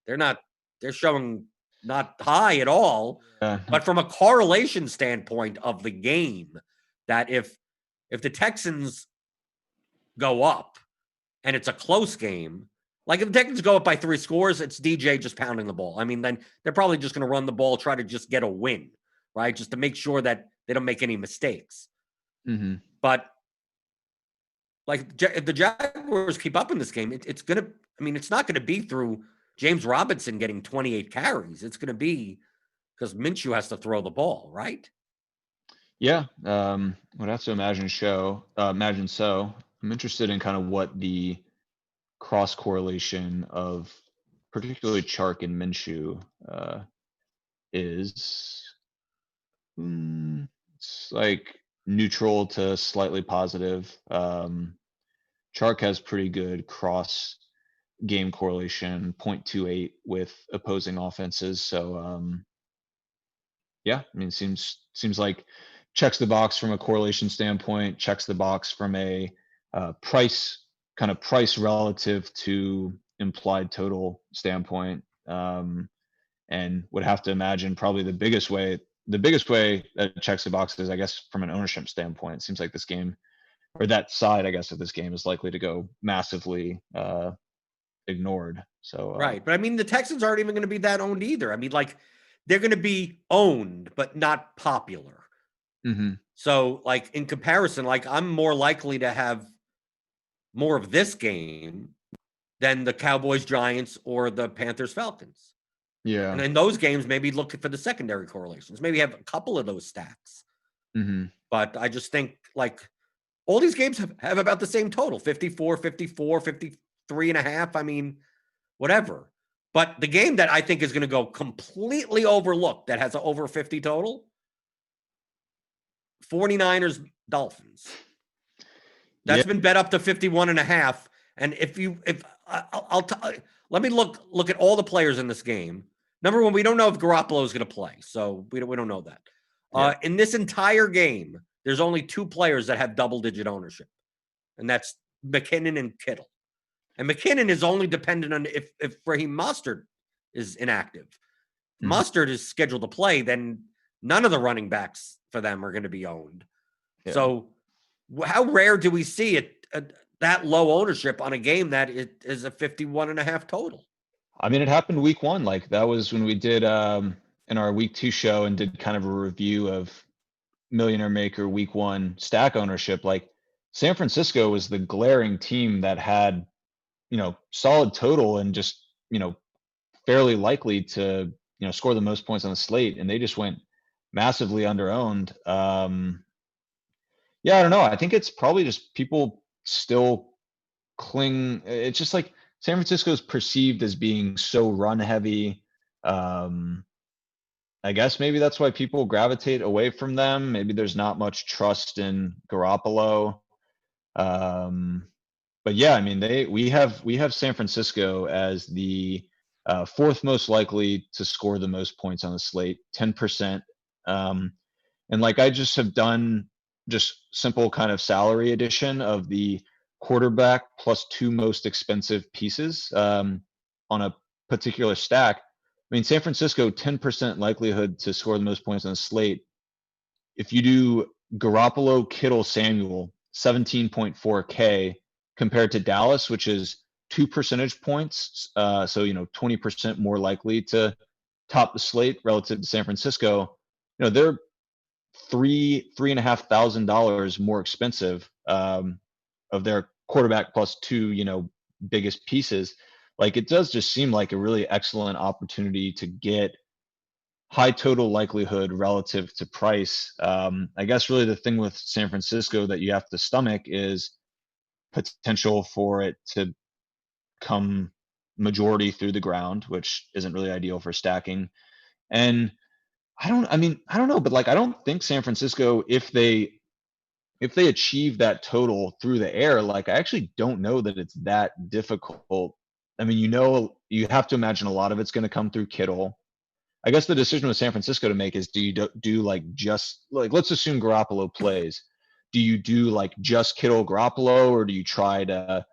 they're showing not high at all. But from a correlation standpoint of the game, that if the Texans go up and it's a close game, like if the Texans go up by 3 scores, it's DJ just pounding the ball. I mean, then they're probably just going to run the ball, try to just get a win, right? Just to make sure that they don't make any mistakes. But like if the Jaguars keep up in this game, it's going to, I mean, it's not going to be through James Robinson getting 28 carries. It's going to be because Minshew has to throw the ball, right? Yeah. Would have to imagine so. I'm interested in kind of what the cross correlation of particularly Chark and Minshew is. It's like neutral to slightly positive. Chark has pretty good cross game correlation, 0.28 with opposing offenses. So yeah, I mean, seems like checks the box from a correlation standpoint, checks the box from a price relative to implied total standpoint, and would have to imagine probably the biggest way that it checks the box is, I guess, from an ownership standpoint. It seems like this game, or that side, I guess, of this game is likely to go massively ignored. So right. But I mean, the Texans aren't even going to be that owned either. I mean, like they're going to be owned, but not popular. So like in comparison, like I'm more likely to have more of this game than the Cowboys Giants or the Panthers Falcons. Yeah. And in those games, maybe look for the secondary correlations. Maybe have a couple of those stacks. But I just think like all these games have about the same total, 54, 54, 53 and a half. I mean, whatever. But the game that I think is going to go completely overlooked that has an over 50 total, 49ers Dolphins. That's been bet up to 51 and a half. And let me look at all the players in this game. Number one, we don't know if Garoppolo is going to play, so we don't know that. In this entire game, there's only 2 players that have double-digit ownership, and that's McKinnon and Kittle. And McKinnon is only dependent on if Raheem Mostert is inactive. Mostert is scheduled to play, then none of the running backs for them are going to be owned. So how rare do we see it that low ownership on a game that it is a 51 and a half total? I mean, it happened week 1. Like that was when we did in our week 2 show and did kind of a review of Millionaire Maker week 1 stack ownership. Like San Francisco was the glaring team that had, solid total and just, fairly likely to, score the most points on the slate. And they just went massively underowned. Yeah, I don't know. I think it's probably just people still cling. It's just like San Francisco is perceived as being so run heavy. I guess maybe that's why people gravitate away from them. Maybe there's not much trust in Garoppolo. But yeah, I mean, we have San Francisco as the 4th most likely to score the most points on the slate, 10%. And like I just have done just simple kind of salary addition of the quarterback plus 2 most expensive pieces on a particular stack. mean, San Francisco, 10% likelihood to score the most points on the slate. If you do Garoppolo, Kittle, Samuel, 17.4K compared to Dallas, which is 2 percentage points. So, 20% more likely to top the slate relative to San Francisco. They're $3,500 more expensive of their quarterback plus two, biggest pieces. Like, it does just seem like a really excellent opportunity to get high total likelihood relative to price. I guess really the thing with San Francisco that you have to stomach is potential for it to come majority through the ground, which isn't really ideal for stacking. And I don't know, but like I don't think San Francisco, if they achieve that total through the air, like I actually don't know that it's that difficult. I mean, you have to imagine a lot of it's going to come through Kittle. I guess the decision with San Francisco to make is, do you do like just like, let's assume Garoppolo plays. Do you do like just Kittle Garoppolo, or do you try to,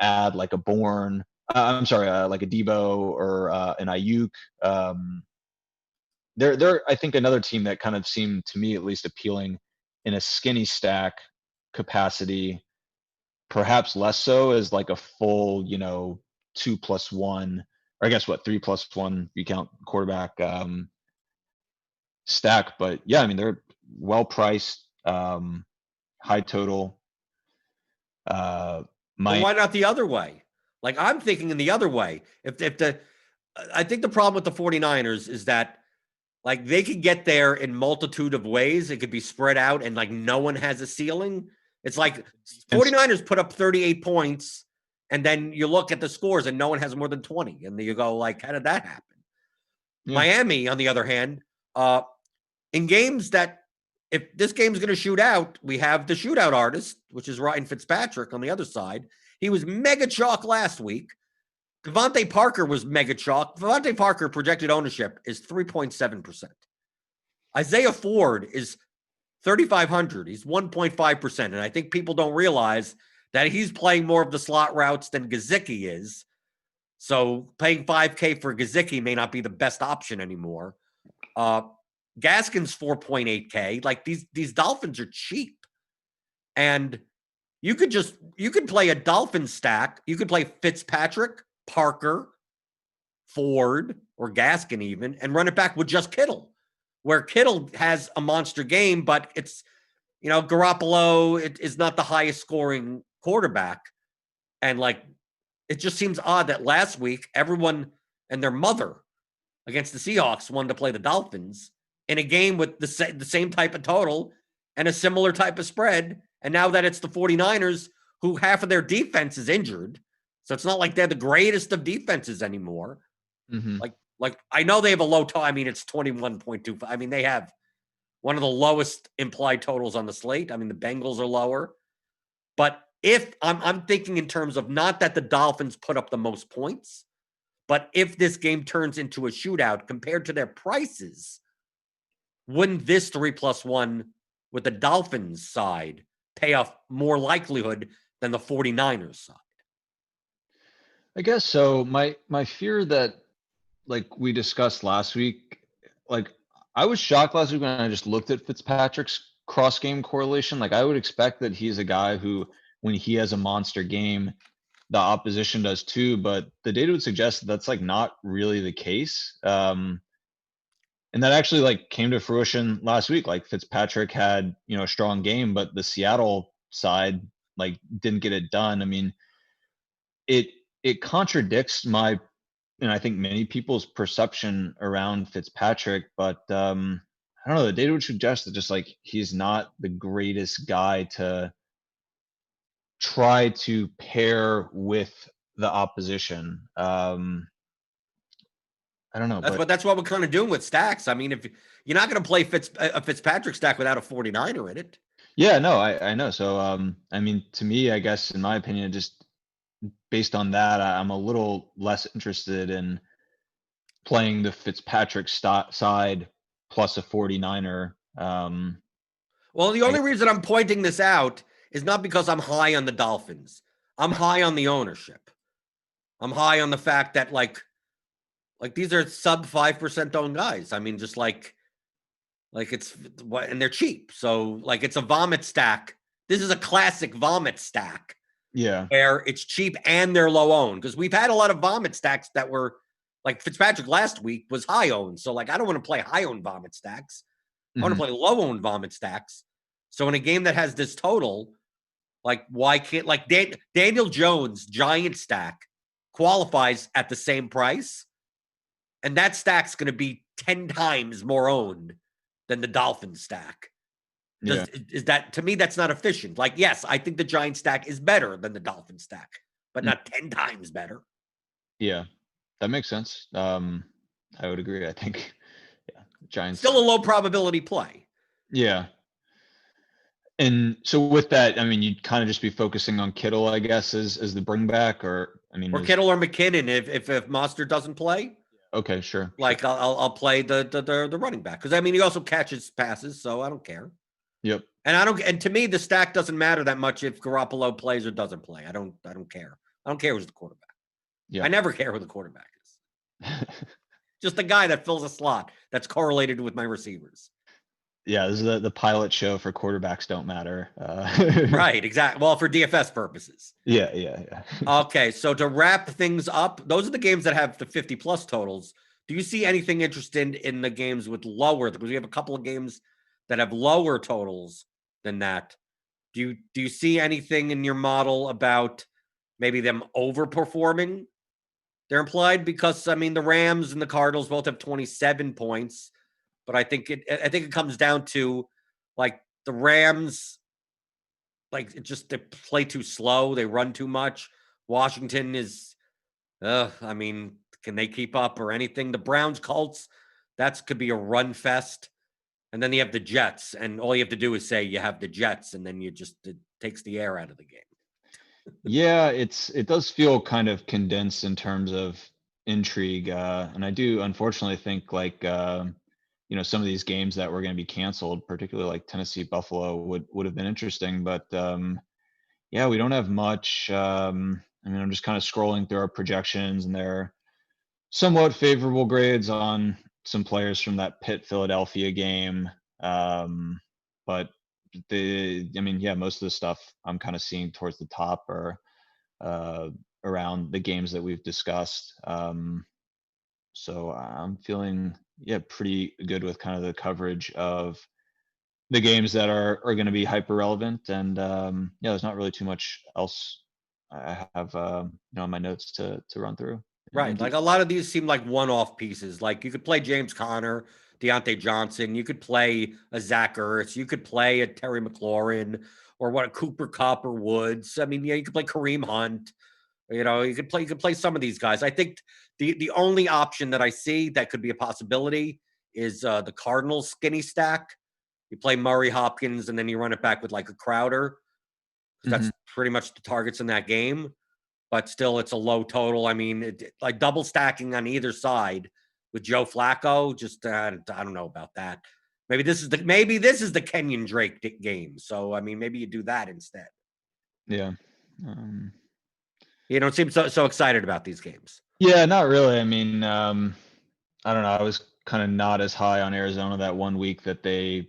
add like a Bourne? I'm sorry, like a Debo or an Ayuk. They're I think another team that kind of seemed to me at least appealing in a skinny stack capacity, perhaps less so as like a full, 2+1, or I guess what, 3+1 you count quarterback stack. But yeah, I mean, they're well priced, high total. Well, My why not the other way? Like, I'm thinking in the other way. I think the problem with the 49ers is that, like, they could get there in multitude of ways. It could be spread out and like no one has a ceiling. It's like 49ers put up 38 points, and then you look at the scores and no one has more than 20. And then you go, like, how did that happen? Yeah. Miami, on the other hand, in games that, if this game's going to shoot out, we have the shootout artist, which is Ryan Fitzpatrick on the other side. He was mega chalk last week. Devontae Parker was mega chalk. Devontae Parker projected ownership is 3.7%. Isaiah Ford is 3,500. He's 1.5%. And I think people don't realize that he's playing more of the slot routes than Gesicki is. So paying $5K for Gesicki may not be the best option anymore. Gaskin's 4.8K. Like, these Dolphins are cheap. And you could play a Dolphin stack. You could play Fitzpatrick, Parker, Ford, or Gaskin even, and run it back with just Kittle, where Kittle has a monster game, but it's, Garoppolo is not the highest scoring quarterback. And like, it just seems odd that last week everyone and their mother against the Seahawks wanted to play the Dolphins in a game with the same type of total and a similar type of spread. And now that it's the 49ers, who half of their defense is injured, so it's not like they're the greatest of defenses anymore. Mm-hmm. Like I know they have a low total. I mean, it's 21.25. I mean, they have one of the lowest implied totals on the slate. I mean, the Bengals are lower. But if I'm thinking in terms of not that the Dolphins put up the most points, but if this game turns into a shootout compared to their prices, wouldn't this 3+1 with the Dolphins side pay off more likelihood than the 49ers side? I guess so. My fear that, like we discussed last week, like I was shocked last week when I just looked at Fitzpatrick's cross game correlation. Like, I would expect that he's a guy who, when he has a monster game, the opposition does too. But the data would suggest that that's like not really the case. And that actually like came to fruition last week. Like, Fitzpatrick had, a strong game, but the Seattle side like didn't get it done. I mean, it contradicts my, and I think many people's perception around Fitzpatrick, but I don't know. The data would suggest that just like he's not the greatest guy to try to pair with the opposition. I don't know, but That's what we're kind of doing with stacks. I mean, if you're not going to play a Fitzpatrick stack without a 49er in it. yeah, no, I know. So I mean, to me, I guess in my opinion, just based on that, I'm a little less interested in playing the Fitzpatrick side plus a 49er. Well, the only reason I'm pointing this out is not because I'm high on the Dolphins. I'm high on the ownership. I'm high on the fact that, like Like these are sub 5% owned guys. I mean, just like it's what, and they're cheap. So like it's a vomit stack. This is a classic vomit stack Yeah. where it's cheap and they're low owned, because we've had a lot of vomit stacks that were like Fitzpatrick last week was high owned. So like I don't want to play high owned vomit stacks. I want to play low owned vomit stacks. So in a game that has this total, like why can't like Daniel Jones giant stack qualifies at the same price, and that stack's going to be 10 times more owned than the Dolphins stack. Is that, to me, that's not efficient. Like, yes, I think the Giant stack is better than the Dolphin stack, but not 10 times better. Yeah, that makes sense. I would agree. I think, yeah, Giants. Still a low probability play. Yeah. And so with that, I mean, you'd kind of just be focusing on Kittle, I guess, as the bring back, or I mean, or Kittle or McKinnon if Mostert doesn't play. Okay, sure. Like sure. I'll play the running back, because I mean he also catches passes, so I don't care. Yep. And to me the stack doesn't matter that much if Garoppolo plays or doesn't play. I don't care. I don't care who's the quarterback. Yeah. I never care who the quarterback is. Just the guy that fills a slot that's correlated with my receivers. Yeah, this is the pilot show for quarterbacks don't matter. Right, exactly. Well, for DFS purposes. Yeah. Okay, so to wrap things up, those are the games that have the 50 plus totals. Do you see anything interesting in the games with lower? Because we have a couple of games that have lower totals than that. Do you see anything in your model about maybe them overperforming their implied? Because I mean, the Rams and the Cardinals both have 27 points, but I think it comes down to like the Rams, like they play too slow, they run too much. Washington is, I mean, can they keep up or anything? The Browns, Colts, that could be a run fest. And then you have the Jets, and all you have to do is say you have the Jets, and then it takes the air out of the game. Yeah, it does feel kind of condensed in terms of intrigue, and I do unfortunately think like some of these games that were going to be canceled, particularly like Tennessee Buffalo, would have been interesting, but yeah, we don't have much. I mean, I'm just kind of scrolling through our projections, and they're somewhat favorable grades on some players from that Pitt Philadelphia game, but I mean, yeah, most of the stuff I'm kind of seeing towards the top are around the games that we've discussed. So I'm feeling, yeah, pretty good with kind of the coverage of the games that are going to be hyper relevant. And yeah, there's not really too much else I have, in my notes to run through. Right. Like a lot of these seem like one-off pieces. Like you could play James Conner, Deontay Johnson. You could play a Zach Ertz. You could play a Terry McLaurin, or a Cooper Kupp or Woods. I mean, yeah, you could play Kareem Hunt. You could play some of these guys. I think the only option that I see that could be a possibility is the Cardinals skinny stack. You play Murray, Hopkins, and then you run it back with like a Crowder. That's pretty much the targets in that game. But still, it's a low total. I mean, like double stacking on either side with Joe Flacco. Just I don't know about that. Maybe this is the Kenyon Drake game. So I mean, maybe you do that instead. Yeah. You don't seem so excited about these games. Yeah, not really. I mean, I don't know. I was kind of not as high on Arizona that one week that they,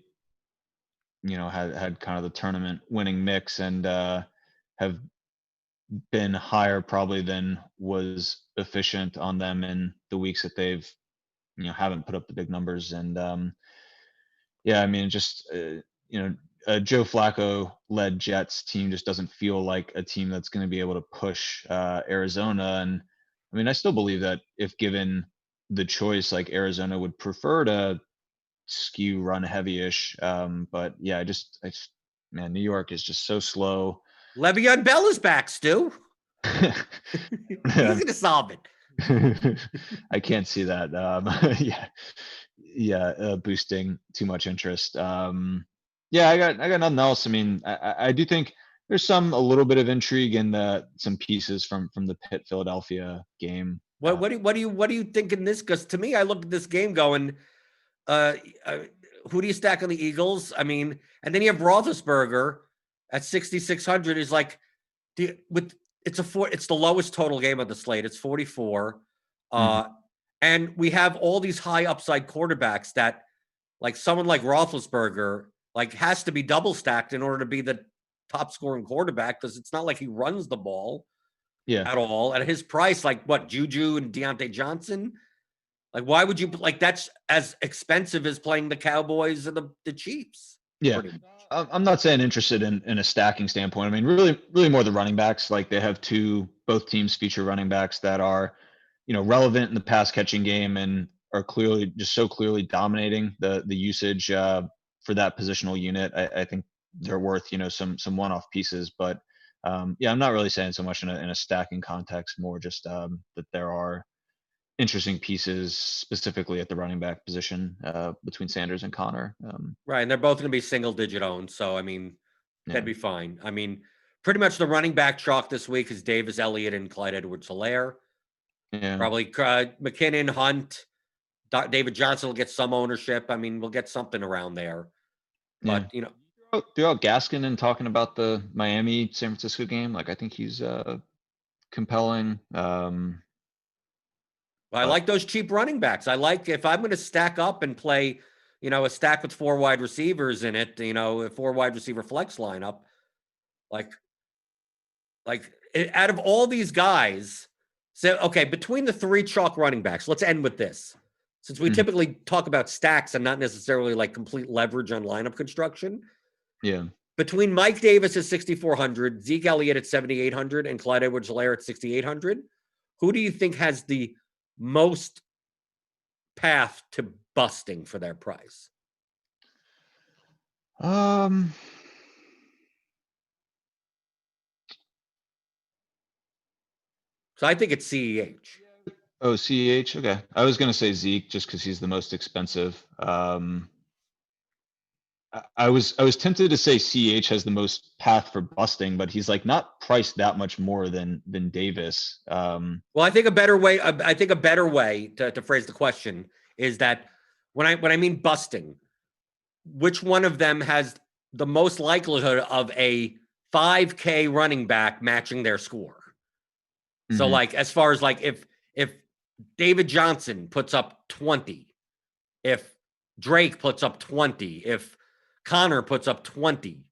had kind of the tournament winning mix, and have been higher probably than was efficient on them in the weeks that they've, haven't put up the big numbers. And yeah, I mean, just a Joe Flacco led Jets team just doesn't feel like a team that's going to be able to push Arizona. And I mean, I still believe that if given the choice, like Arizona would prefer to skew run heavy-ish. But yeah, I just man, New York is just so slow. Le'Veon Bell is back, Stu. He's gonna solve it. I can't see that. Boosting too much interest. Yeah, I got nothing else. I mean, I do think there's a little bit of intrigue in some pieces from the Pitt Philadelphia game. What do you think in this? Because to me, I look at this game going, who do you stack on the Eagles? I mean, and then you have Roethlisberger at 6,600. Is like, it's the lowest total game of the slate. It's 44. And we have all these high upside quarterbacks that, like someone like Roethlisberger, like has to be double stacked in order to be the top scoring quarterback, because it's not like he runs the ball Yeah. at all. At his price, like what, Juju and Deontay Johnson? Like, why would you, like, that's as expensive as playing the Cowboys and the Chiefs. Yeah. I'm not saying interested in a stacking standpoint. I mean, really more the running backs. Like they have both teams feature running backs that are, relevant in the pass catching game and are so clearly dominating the usage for that positional unit. I think they're worth, some one-off pieces, but yeah, I'm not really saying so much in a stacking context, more just that there are interesting pieces specifically at the running back position between Sanders and Connor. Right. And they're both going to be single digit owned. So, I mean, that'd Yeah. be fine. I mean, pretty much the running back chalk this week is Davis Elliott and Clyde Edwards-Helaire. Yeah. Probably McKinnon, Hunt, David Johnson will get some ownership. I mean, we'll get something around there. But, throughout Gaskin and talking about the Miami San Francisco game, like I think he's compelling. I like those cheap running backs. I like, if I'm going to stack up and play, a stack with 4 wide receivers in it, a 4 wide receiver flex lineup, like out of all these guys, so, okay, between the 3 chalk running backs, let's end with this. Since we typically talk about stacks and not necessarily like complete leverage on lineup construction. Yeah. Between Mike Davis at 6,400, Zeke Elliott at 7,800, and Clyde Edwards-Helaire at 6,800, who do you think has the most path to busting for their price? So I think it's CEH. Oh, CEH. Okay. I was going to say Zeke just because he's the most expensive. I was tempted to say CEH has the most path for busting, but he's like not priced that much more than Davis. Well, I think a better way to phrase the question is that when I mean busting, which one of them has the most likelihood of a 5K running back matching their score? So like, as far as like, if David Johnson puts up 20, if Drake puts up 20, if Connor puts up 20,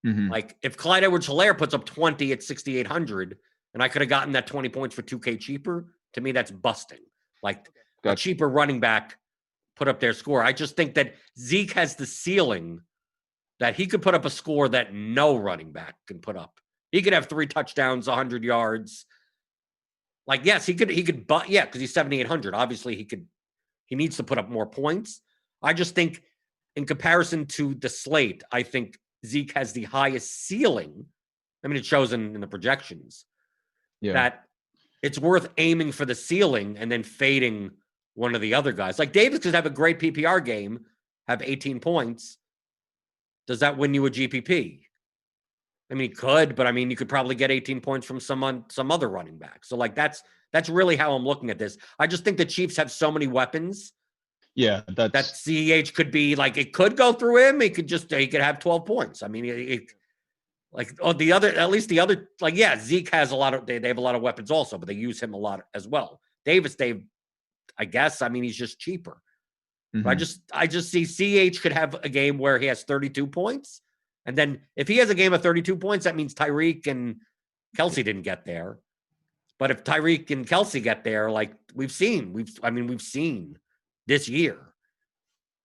like if Clyde Edwards-Helaire puts up 20 at 6,800, and I could have gotten that 20 points for 2K cheaper, to me, that's busting. Like a cheaper running back put up their score. I just think that Zeke has the ceiling that he could put up a score that no running back can put up. He could have 3 touchdowns, 100 yards. Like, yes, he could, but yeah, because he's 7,800. Obviously, he needs to put up more points. I just think in comparison to the slate, I think Zeke has the highest ceiling. I mean, it shows in the projections that it's worth aiming for the ceiling and then fading one of the other guys. Like Davis could have a great PPR game, have 18 points. Does that win you a GPP? I mean, he could, but I mean, you could probably get 18 points from some other running back. So like, that's really how I'm looking at this. I just think the Chiefs have so many weapons. Yeah, that CEH could be like, it could go through him. He could have 12 points. I mean, Zeke has a lot of, they have a lot of weapons also, but they use him a lot as well. Davis, I guess, I mean, he's just cheaper. I just see CEH could have a game where he has 32 points. And then if he has a game of 32 points, that means Tyreek and Kelsey didn't get there. But if Tyreek and Kelsey get there, like we've seen this year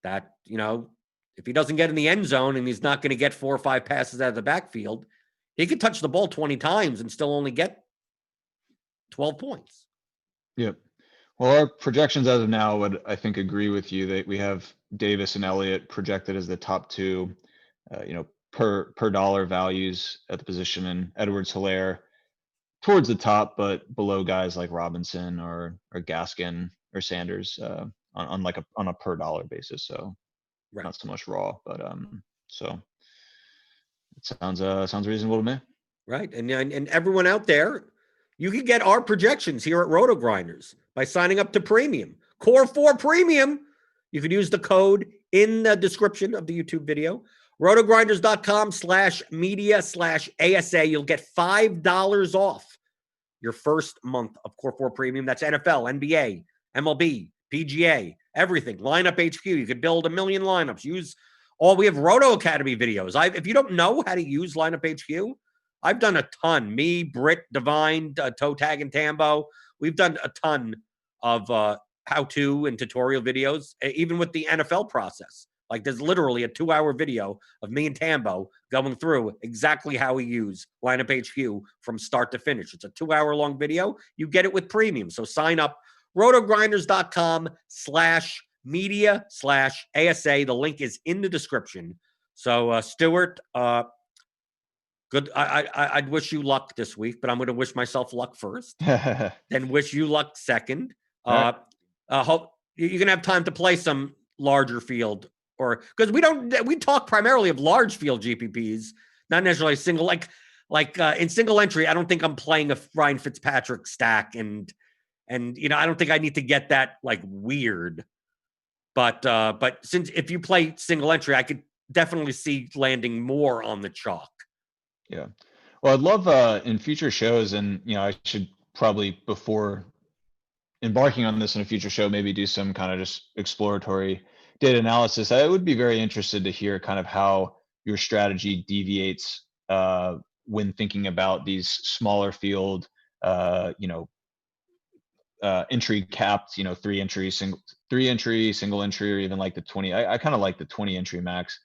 that, if he doesn't get in the end zone and he's not going to get 4 or 5 passes out of the backfield, he could touch the ball 20 times and still only get 12 points. Yep. Well, our projections as of now would, I think, agree with you that we have Davis and Elliott projected as the top 2, per dollar values at the position, and Edwards-Helaire towards the top, but below guys like Robinson or Gaskin or Sanders on a per dollar basis. So not so much raw, but so it sounds reasonable to me. Right, and everyone out there, you can get our projections here at Rotogrinders by signing up to Premium. Core 4 Premium. You can use the code in the description of the YouTube video. Rotogrinders.com/media/ASA. You'll get $5 off your first month of Core 4 Premium. That's NFL, NBA, MLB, PGA, everything. Lineup HQ. You could build a million lineups. We have Roto Academy videos. If you don't know how to use Lineup HQ, I've done a ton. Me, Britt, Divine, Toe Tag, and Tambo. We've done a ton of how-to and tutorial videos, even with the NFL process. Like there's literally a 2-hour video of me and Tambo going through exactly how we use Lineup HQ from start to finish. It's a 2-hour long video. You get it with premium. So sign up, rotogrinders.com/media/ASA. The link is in the description. So Stuart, good. I'd wish you luck this week, but I'm going to wish myself luck first, then wish you luck second. Hope you're going to have time to play some larger field, or because we talk primarily of large field GPPs, not necessarily single, like in single entry. I don't think I'm playing a Ryan Fitzpatrick stack, and I don't think I need to get that like weird. But since if you play single entry, I could definitely see landing more on the chalk. Yeah. Well, I'd love in future shows, and I should probably, before embarking on this in a future show, maybe do some kind of just exploratory data analysis. I would be very interested to hear kind of how your strategy deviates when thinking about these smaller field, entry capped, 3 entry, single entry, or even like the 20. I kind of like the 20 entry max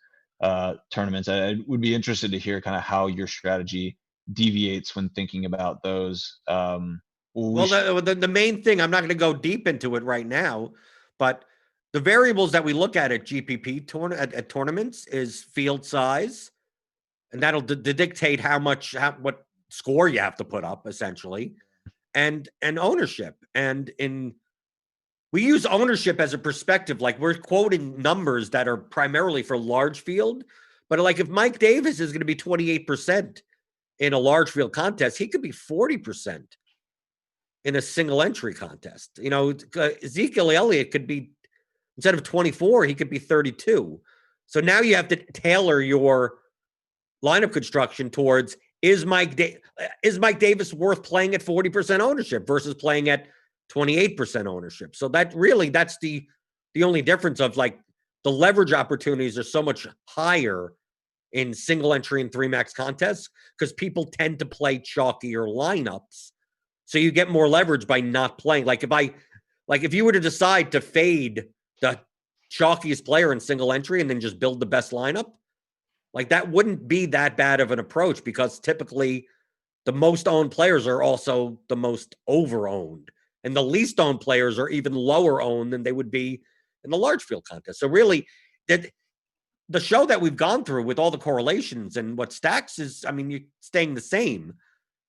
tournaments. I would be interested to hear kind of how your strategy deviates when thinking about those. The main thing, I'm not going to go deep into it right now, but the variables that we look at GPP at tournaments is field size, and that'll dictate what score you have to put up, essentially, and ownership. And we use ownership as a perspective, like we're quoting numbers that are primarily for large field, but like if Mike Davis is going to be 28% in a large field contest, he could be 40% in a single entry contest. Ezekiel Elliott could be, instead of 24, he could be 32. So now you have to tailor your lineup construction towards, is Mike Davis worth playing at 40% ownership versus playing at 28% ownership? So that's the only difference of like the leverage opportunities are so much higher in single entry and 3 max contests because people tend to play chalkier lineups. So you get more leverage by not playing. Like if you were to decide to fade the chalkiest player in single entry and then just build the best lineup, like that wouldn't be that bad of an approach, because typically the most owned players are also the most over owned, and the least owned players are even lower owned than they would be in the large field contest. So really, the show that we've gone through with all the correlations and what stacks is, you're staying the same.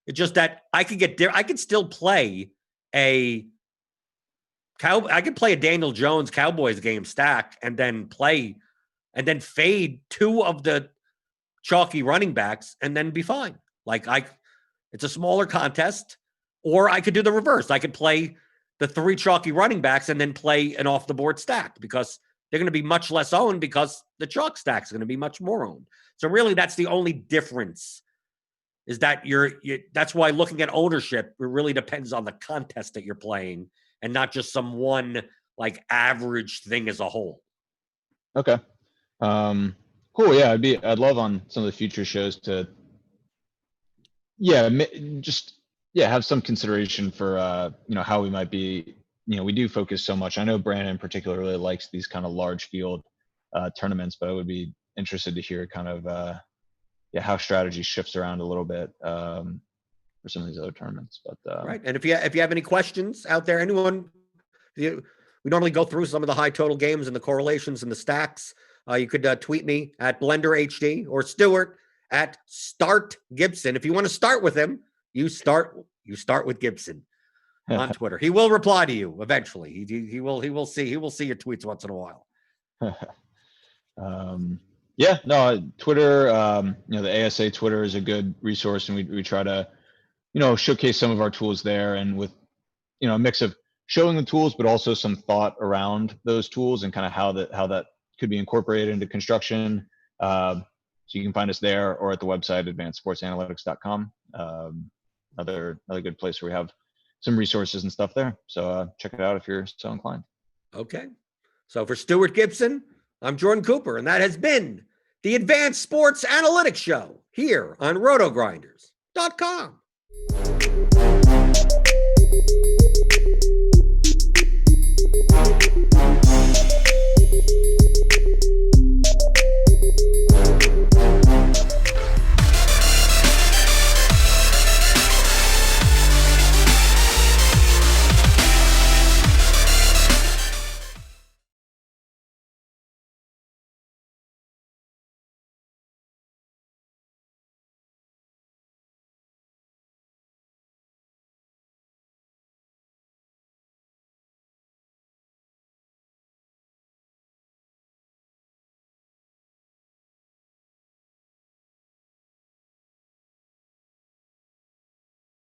It's just that I could still play I could play a Daniel Jones Cowboys game stack and then fade 2 of the chalky running backs and then be fine. It's a smaller contest, or I could do the reverse. I could play the 3 chalky running backs and then play an off the board stack, because they're going to be much less owned because the chalk stack is going to be much more owned. So really that's the only difference, is that that's why looking at ownership, it really depends on the contest that you're playing and not just some one like average thing as a whole. Okay. Cool. Yeah. I'd love on some of the future shows to, have some consideration for, how we might be, we do focus so much. I know Brandon particularly likes these kind of large field tournaments, but I would be interested to hear kind of, how strategy shifts around a little bit for some of these other tournaments. But right. And if you have any questions out there, we normally go through some of the high total games and the correlations and the stacks. You could tweet me at BlenderHD or Stuart at Start Gibson. If you want to start with him, you start with Gibson on Twitter. He will reply to you eventually. He will see your tweets once in a while. Twitter, the ASA Twitter is a good resource, and we try to, showcase some of our tools there, and with, a mix of showing the tools, but also some thought around those tools and kind of how that could be incorporated into construction. So you can find us there or at the website, advancedsportsanalytics.com. Another good place where we have some resources and stuff there. So check it out if you're so inclined. Okay. So for Stuart Gibson, I'm Jordan Cooper, and that has been the Advanced Sports Analytics Show here on Rotogrinders.com.